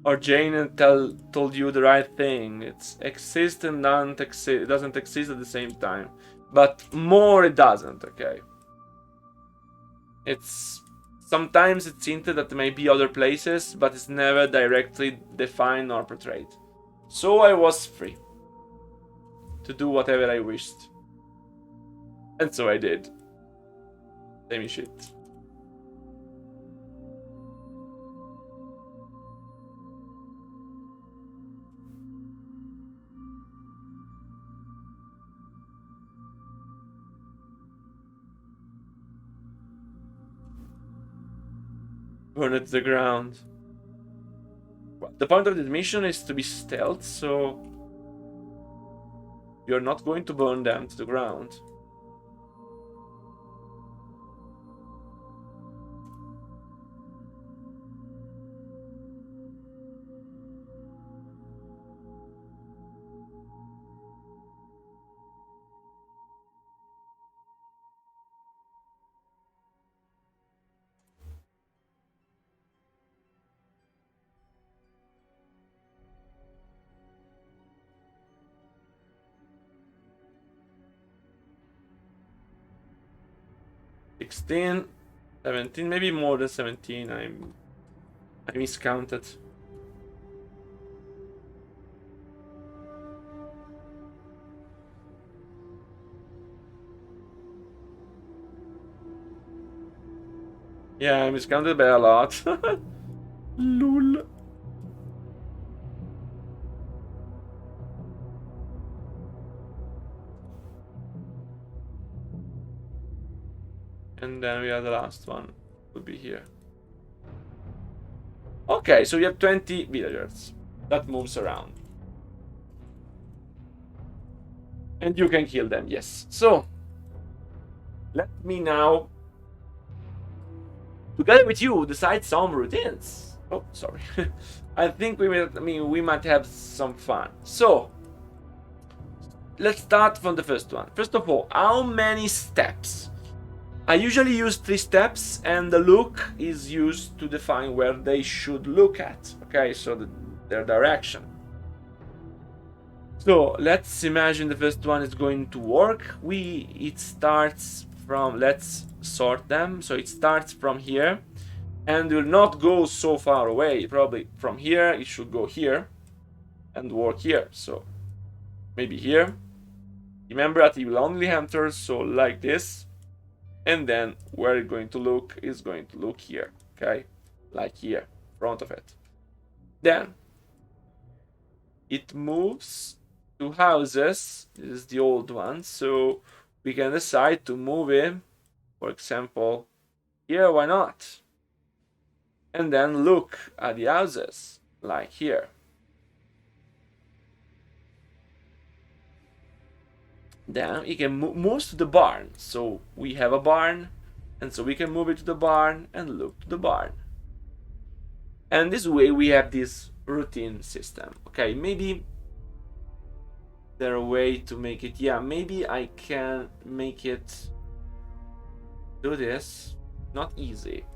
S1: Or Jane told you the right thing. It exists and doesn't exist. It doesn't exist at the same time. But more it doesn't, okay? It's sometimes it's hinted that there may be other places, but it's never directly defined or portrayed. So I was free to do whatever I wished. And so I did. Same shit. Burn it to the ground. The point of this mission is to be stealth, so you're not going to burn them to the ground. $16, $17, maybe more than 17. I miscounted. Yeah, I miscounted by a lot. Lol. And then we have the last one. Would be here. Okay, so we have 20 villagers. That moves around. And you can kill them, yes. So, let me now, together with you, decide some routines. Oh, sorry. I think we might have some fun. So, let's start from the first one. First of all, how many steps? I usually use 3 steps, and the look is used to define where they should look at. Okay, so their direction. So let's imagine the first one is going to work. It starts from, let's sort them. So it starts from here and will not go so far away. Probably from here, it should go here and work here. So maybe here. Remember that it will only enter, so like this. And then where it's going to look is going to look here, okay? Like here, in front of it. Then it moves to houses. This is the old one, so we can decide to move it, for example, here, why not? And then look at the houses, like here. Then it can move to the barn. So we have a barn, and so we can move it to the barn and look to the barn. And this way we have this routine system. Okay, maybe there a way to make it. Yeah, maybe I can make it do this. Not easy,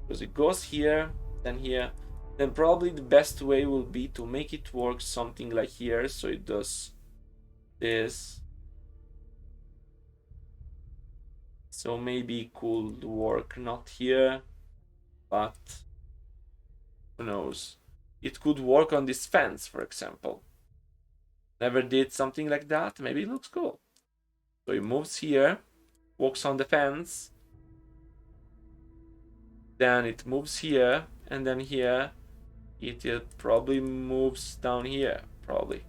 S1: because it goes here, then here. Then probably the best way will be to make it work something like here, so it does this. So maybe it could work not here, but who knows? It could work on this fence, for example. Never did something like that. Maybe it looks cool. So it moves here, walks on the fence, then it moves here, and then here it probably moves down here, probably.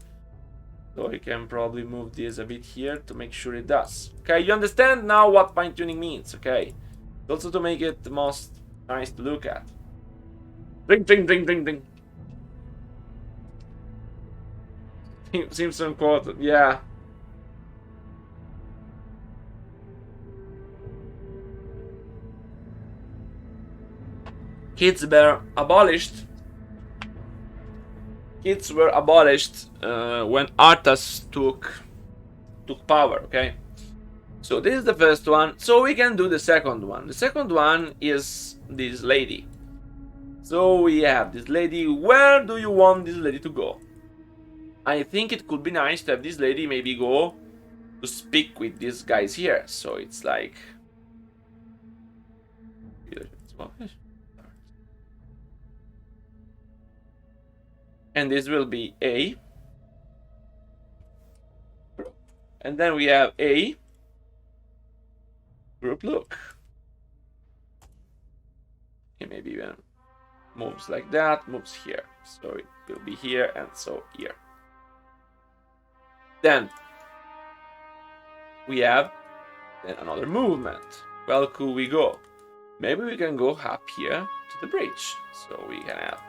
S1: So we can probably move this a bit here to make sure it does. Okay, you understand now what fine-tuning means, okay? Also to make it the most nice to look at. Ding, ding, ding, ding, ding. Simpson quote, yeah. Kids were abolished. Kids were abolished when Arthas took power, okay? So this is the first one. So we can do the second one. The second one is this lady. So we have this lady. Where do you want this lady to go? I think it could be nice to have this lady maybe go to speak with these guys here. So it's like... And this will be A. And then we have A. Group look. And maybe even moves like that, moves here. So it will be here and so here. Then we have another movement. Where could we go? Maybe we can go up here to the bridge. So we can have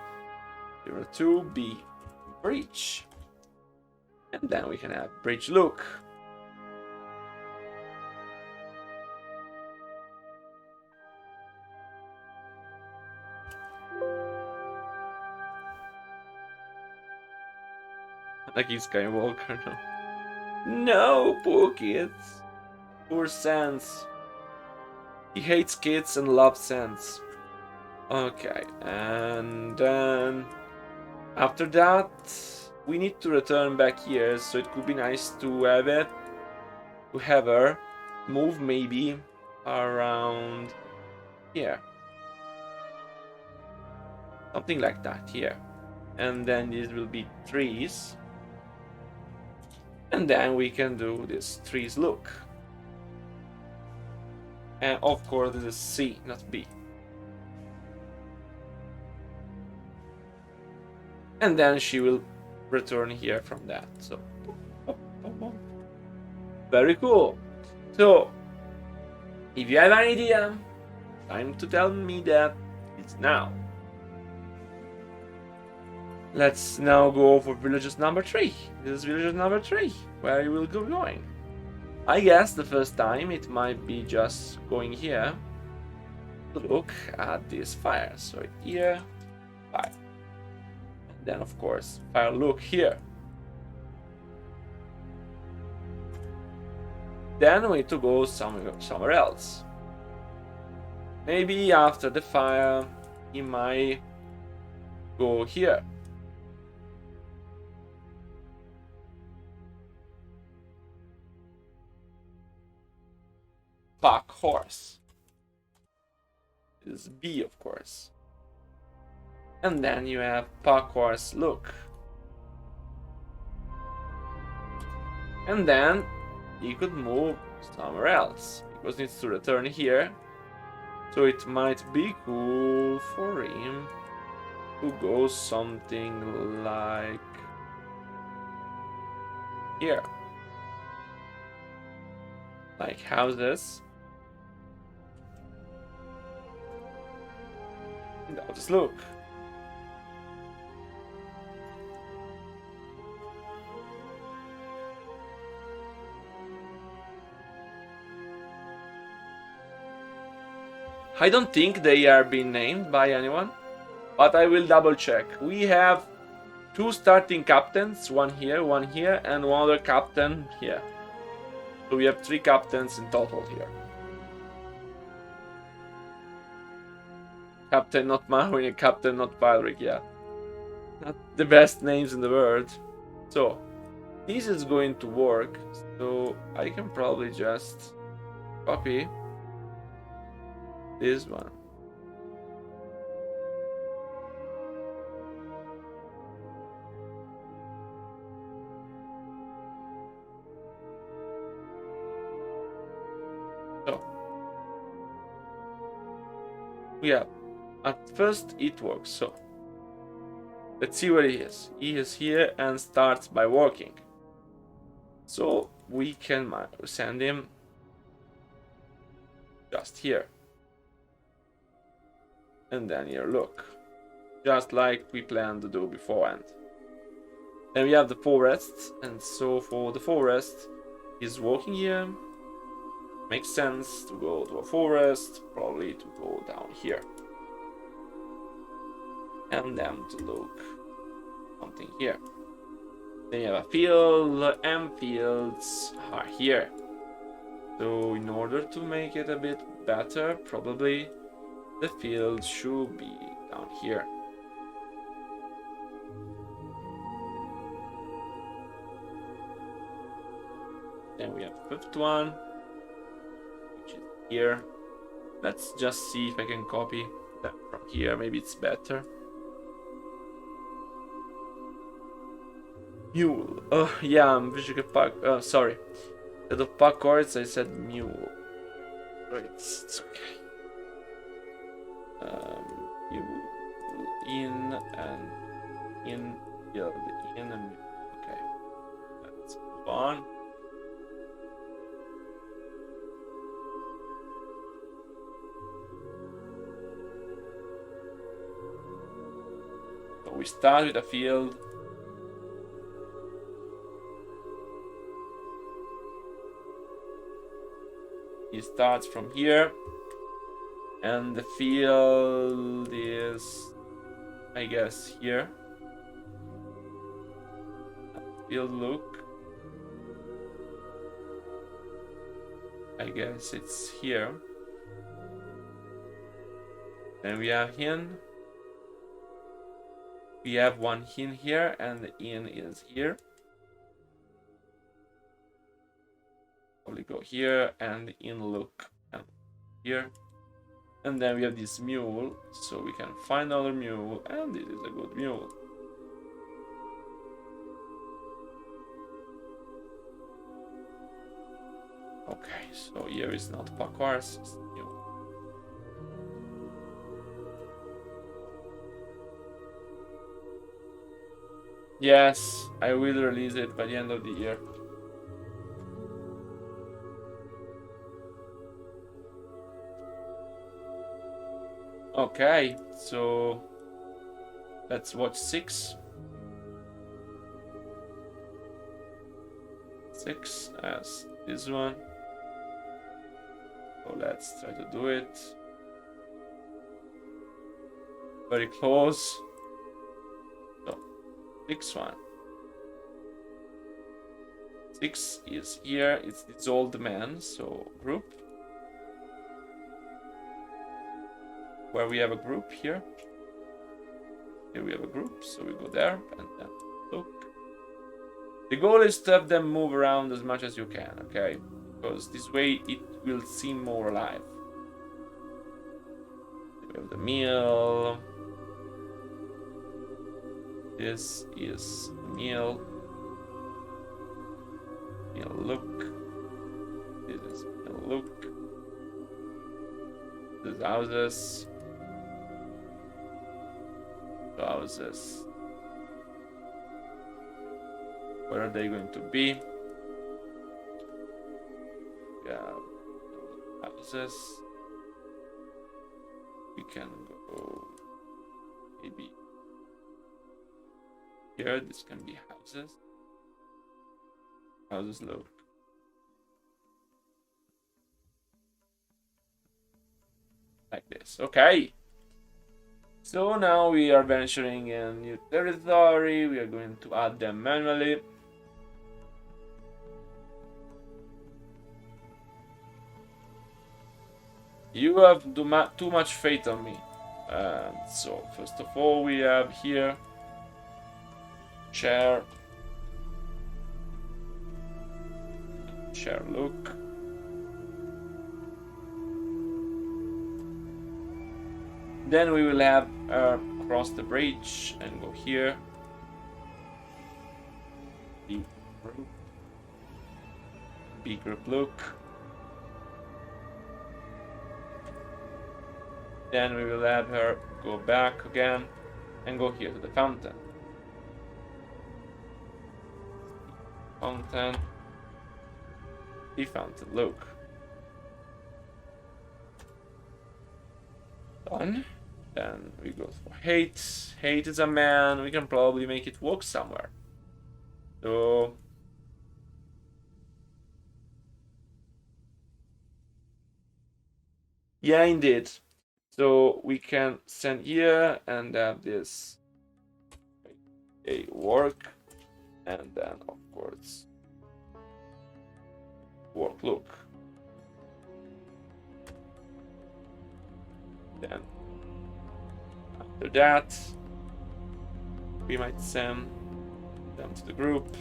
S1: 02B bridge. And then we can have bridge look. Like he's Skywalker, no. No, poor kids. Poor Sans. He hates kids and loves Sans. Okay, and then after that we need to return back here, so it could be nice to have it, to have her move maybe around here. Something like that here. And then these will be trees. And then we can do this trees look. And of course this is C, not B. And then she will return here from that. So very cool. So if you have an idea, time to tell me that it's now. Let's now go for villages number 3. This is villages number 3, where you will go going. I guess the first time it might be just going here to look at this fire. So here, fire. And then of course, fire look here. Then we need to go somewhere else. Maybe after the fire, he might go here. Pack horse. This is B, of course. And then you have pack horse look. And then he could move somewhere else, because he needs to return here. So it might be cool for him to go something like here. Like houses. Now just look. I don't think they are being named by anyone, but I will double check. We have 2 starting captains, one here, and one other captain here. So we have 3 captains in total here. Captain not Marwin and Captain not Valric, yeah. Not the best names in the world. So, this is going to work. So, I can probably just copy this one. So, yeah. At first it works, so let's see where he is. He is here and starts by walking. So we can send him just here. And then here, look. Just like we planned to do beforehand. And we have the forest, and so for the forest, he's walking here. Makes sense to go to a forest, probably to go down here. And then to look something here. Then you have a field, and fields are here. So in order to make it a bit better, probably the field should be down here. Then we have the fifth one, which is here. Let's just see if I can copy that from here. Maybe it's better. Mule. Oh, yeah, I'm visually park. Sorry. Instead of parkours, I said mule. Right, it's okay. Mule. In and in. Yeah, the in and mule. Okay. Let's move on. So we start with a field. He starts from here, and the field is, I guess, here. Field look. I guess it's here. Then we have hin. We have one hin here, and the in is here. Probably go here and in look and here. And then we have this mule, so we can find another mule, and this is a good mule. Okay, so here is not parkours, it's mule. Yes, I will release it by the end of the year. Okay, so let's watch 6. 6 as this one. So let's try to do it. Very close. So 6 one. 6 is here. It's old man. So group. Where we have a group here. Here we have a group, so we go there and then look. The goal is to have them move around as much as you can, okay? Because this way it will seem more alive. We have the meal. This is the meal. Meal look. This is meal look. This is houses. Houses. Where are they going to be? Yeah, houses. We can go maybe here. This can be houses. Houses look. Like this. Okay. So now we are venturing in new territory. We are going to add them manually. You have too much faith on me. So first of all, we have here share look. Then we will have cross the bridge and go here. B group look. Then we will have her go back again and go here to the fountain. Fountain. The fountain look. Done. Then we go for hate. Hate is a man. We can probably make it walk somewhere. So yeah, indeed. So we can send here and have this a work, and then of course work look. Then After that, we might send them to the group.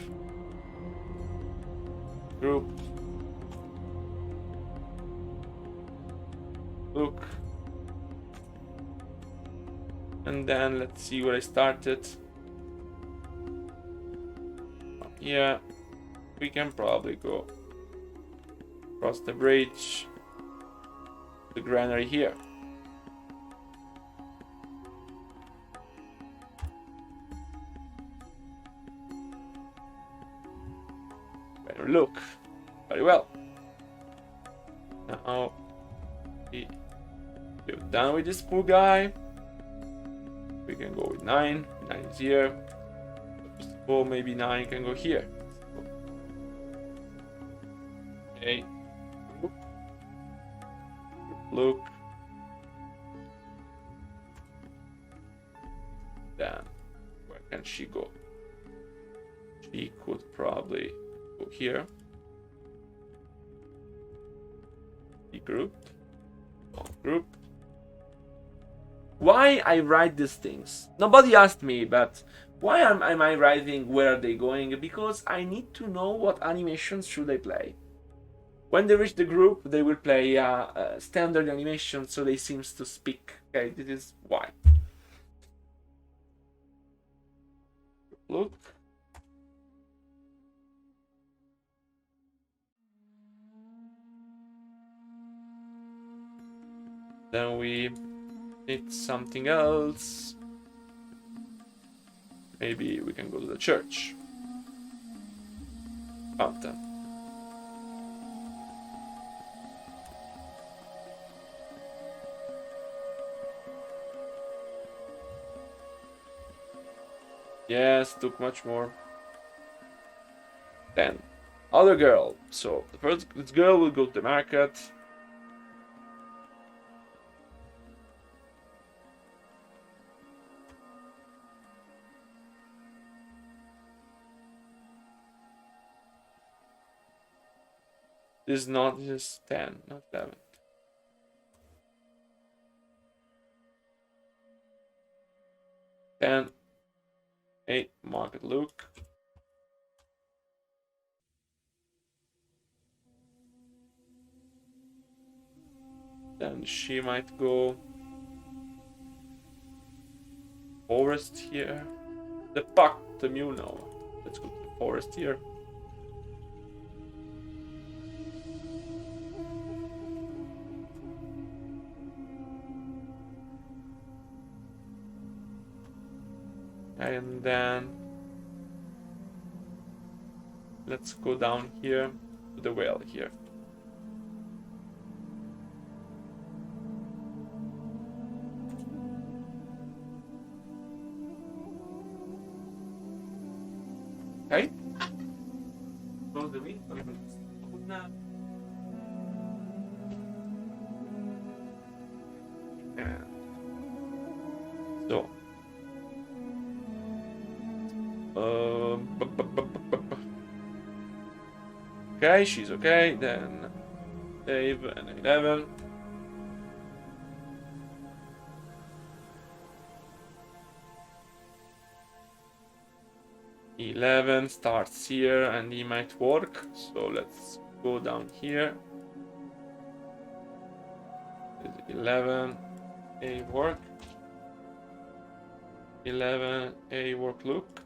S1: Look. And then let's see where I started. Yeah, we can probably go across the bridge, the granary here. Better look. Very well. Now we're done with this poor guy. We can go with 9. 9 is here. Or maybe 9 can go here. Okay. Look. Then where can she go? She could probably go here. Be grouped. Group. Why I write these things? Nobody asked me, but why am I writing where are they going? Because I need to know what animations should I play. When they reach the group, they will play standard animation, so they seems to speak. Okay, this is why. Look. Then we need something else. Maybe we can go to the church. Fountain. Yes, took much more. Then, other girl. So the first this girl will go to the market. This is not just 10, not 11. Then 8 market look. Then she might go forest here. The puck, the Muno. Let's go to the forest here. And then let's go down here to the well here. Okay. Close the window. And so. Okay, she's okay. Then save and 11. Starts here and he might work. So let's go down here. 11 a work. 11 a work look.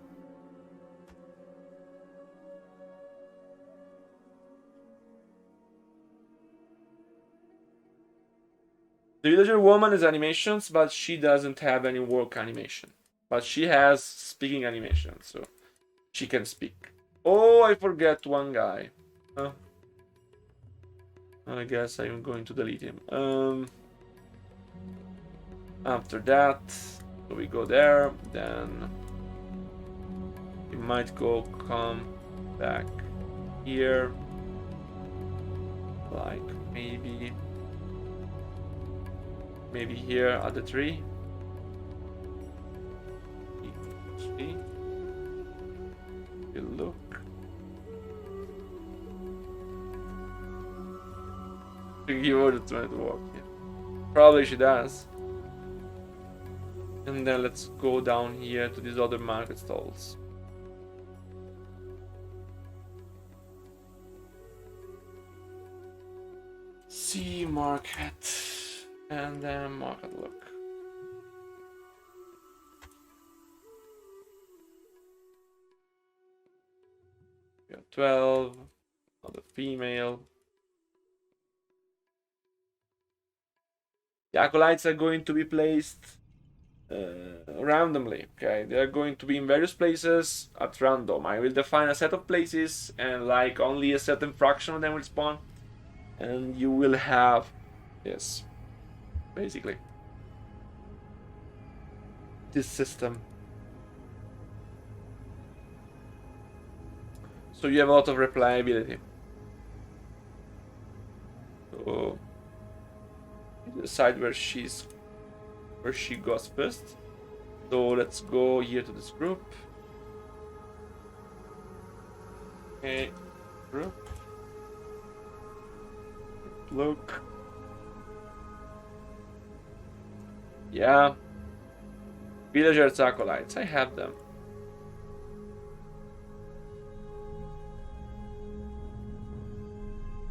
S1: The villager woman is animations, but she doesn't have any work animation. But she has speaking animation, so she can speak. Oh, I forget one guy. I guess I'm going to delete him. After that, so we go there. Then he might come back here, like maybe here at the tree. You look. You would try to walk here. Probably she does. And then let's go down here to these other market stalls. See market. And then market look. We have 12. Another female. The acolytes are going to be placed randomly. Okay, they are going to be in various places at random. I will define a set of places, and like only a certain fraction of them will spawn, and you will have this, basically, this system. So you have a lot of replayability. So decide where she goes first. So let's go here to this group. Okay, group. Look. Yeah. Villagers acolytes, I have them.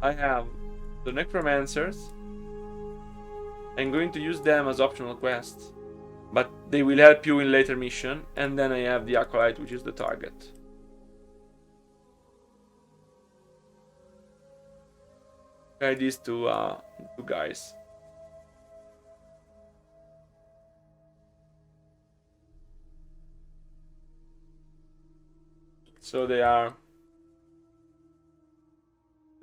S1: I have the necromancers. I'm going to use them as optional quests, but they will help you in later mission. And then I have the acolyte, which is the target. Okay, these two guys. So they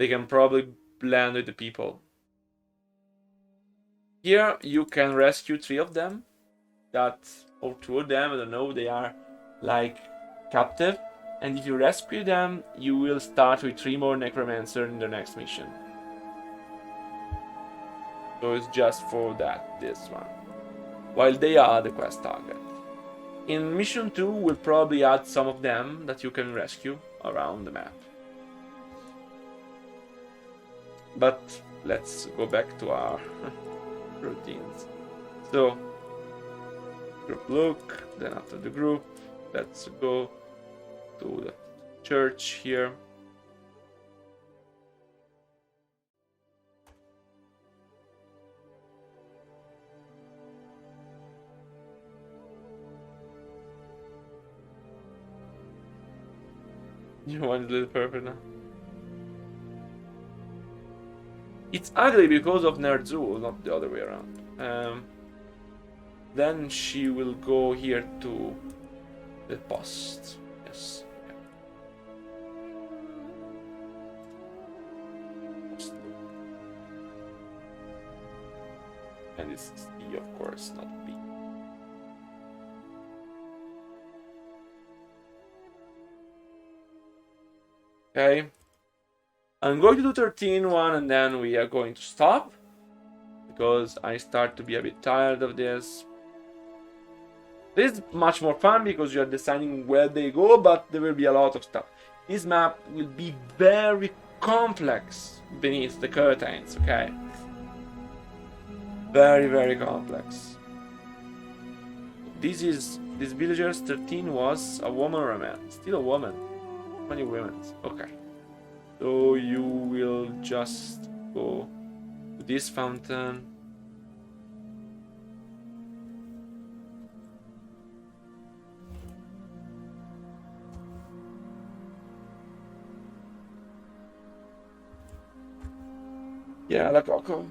S1: can probably blend with the people. Here you can rescue 3 of them, or 2 of them, I don't know, they are like captive. And if you rescue them, you will start with 3 more necromancer in the next mission. So it's just for that, this one. While they are the quest target. In mission 2, we'll probably add some of them that you can rescue around the map. But let's go back to our routines. So, group look, then after the group, let's go to the church here. You want a little purple now? It's ugly because of Ner'zhul, not the other way around. Then she will go here to the post. Yes. Post. And it's C, of course, not B. Okay. I'm going to do 13 one, and then we are going to stop, because I start to be a bit tired of this. This is much more fun because you are deciding where they go, but there will be a lot of stuff. This map will be very complex beneath the curtains, okay? Very, very complex. This villagers 13 was a woman or a man? Still a woman. How many women? Okay. So you will just go to this fountain. Yeah, la Coco.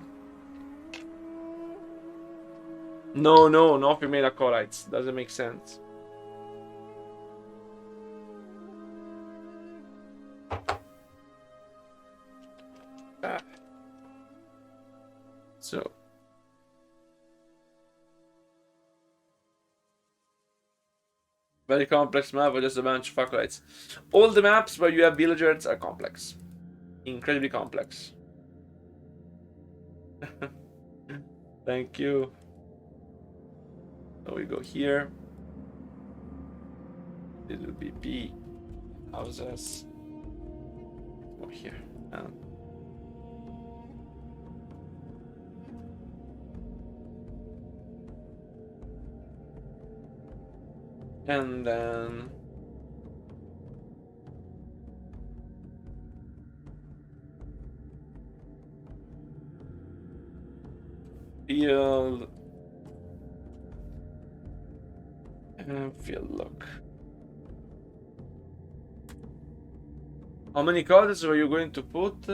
S1: No female acolytes. Doesn't make sense. So. Very complex map with just a bunch of acolytes. All the maps where you have villagers are complex. Incredibly complex. Thank you. So we go here. This will be B. Houses. Go here. And then field and field look. How many codex were you going to put?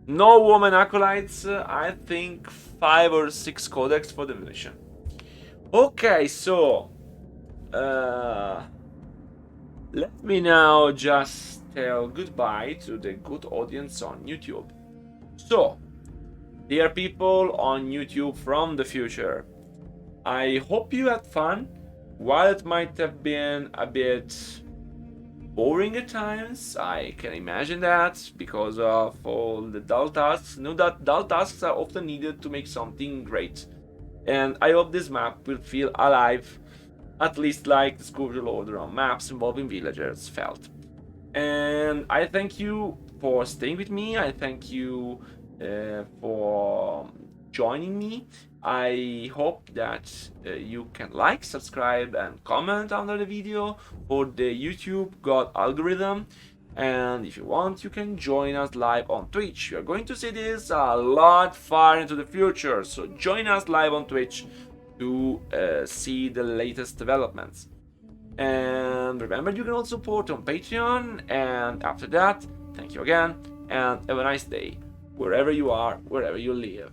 S1: No woman acolytes. I think 5 or 6 codex for the mission. Okay, so let me now just tell goodbye to the good audience on YouTube. So, dear people on YouTube from the future, I hope you had fun. While it might have been a bit boring at times, I can imagine that, because of all the dull tasks. Know that dull tasks are often needed to make something great. And I hope this map will feel alive, at least like the Scourge Order on maps involving villagers felt. And I thank you for staying with me. I thank you for joining me. I hope that you can like, subscribe, and comment under the video for the YouTube God algorithm. And if you want, you can join us live on Twitch. We are going to see this a lot far into the future, so join us live on Twitch to see the latest developments. And remember, you can also support on Patreon. And after that, thank you again, and have a nice day, wherever you are, wherever you live.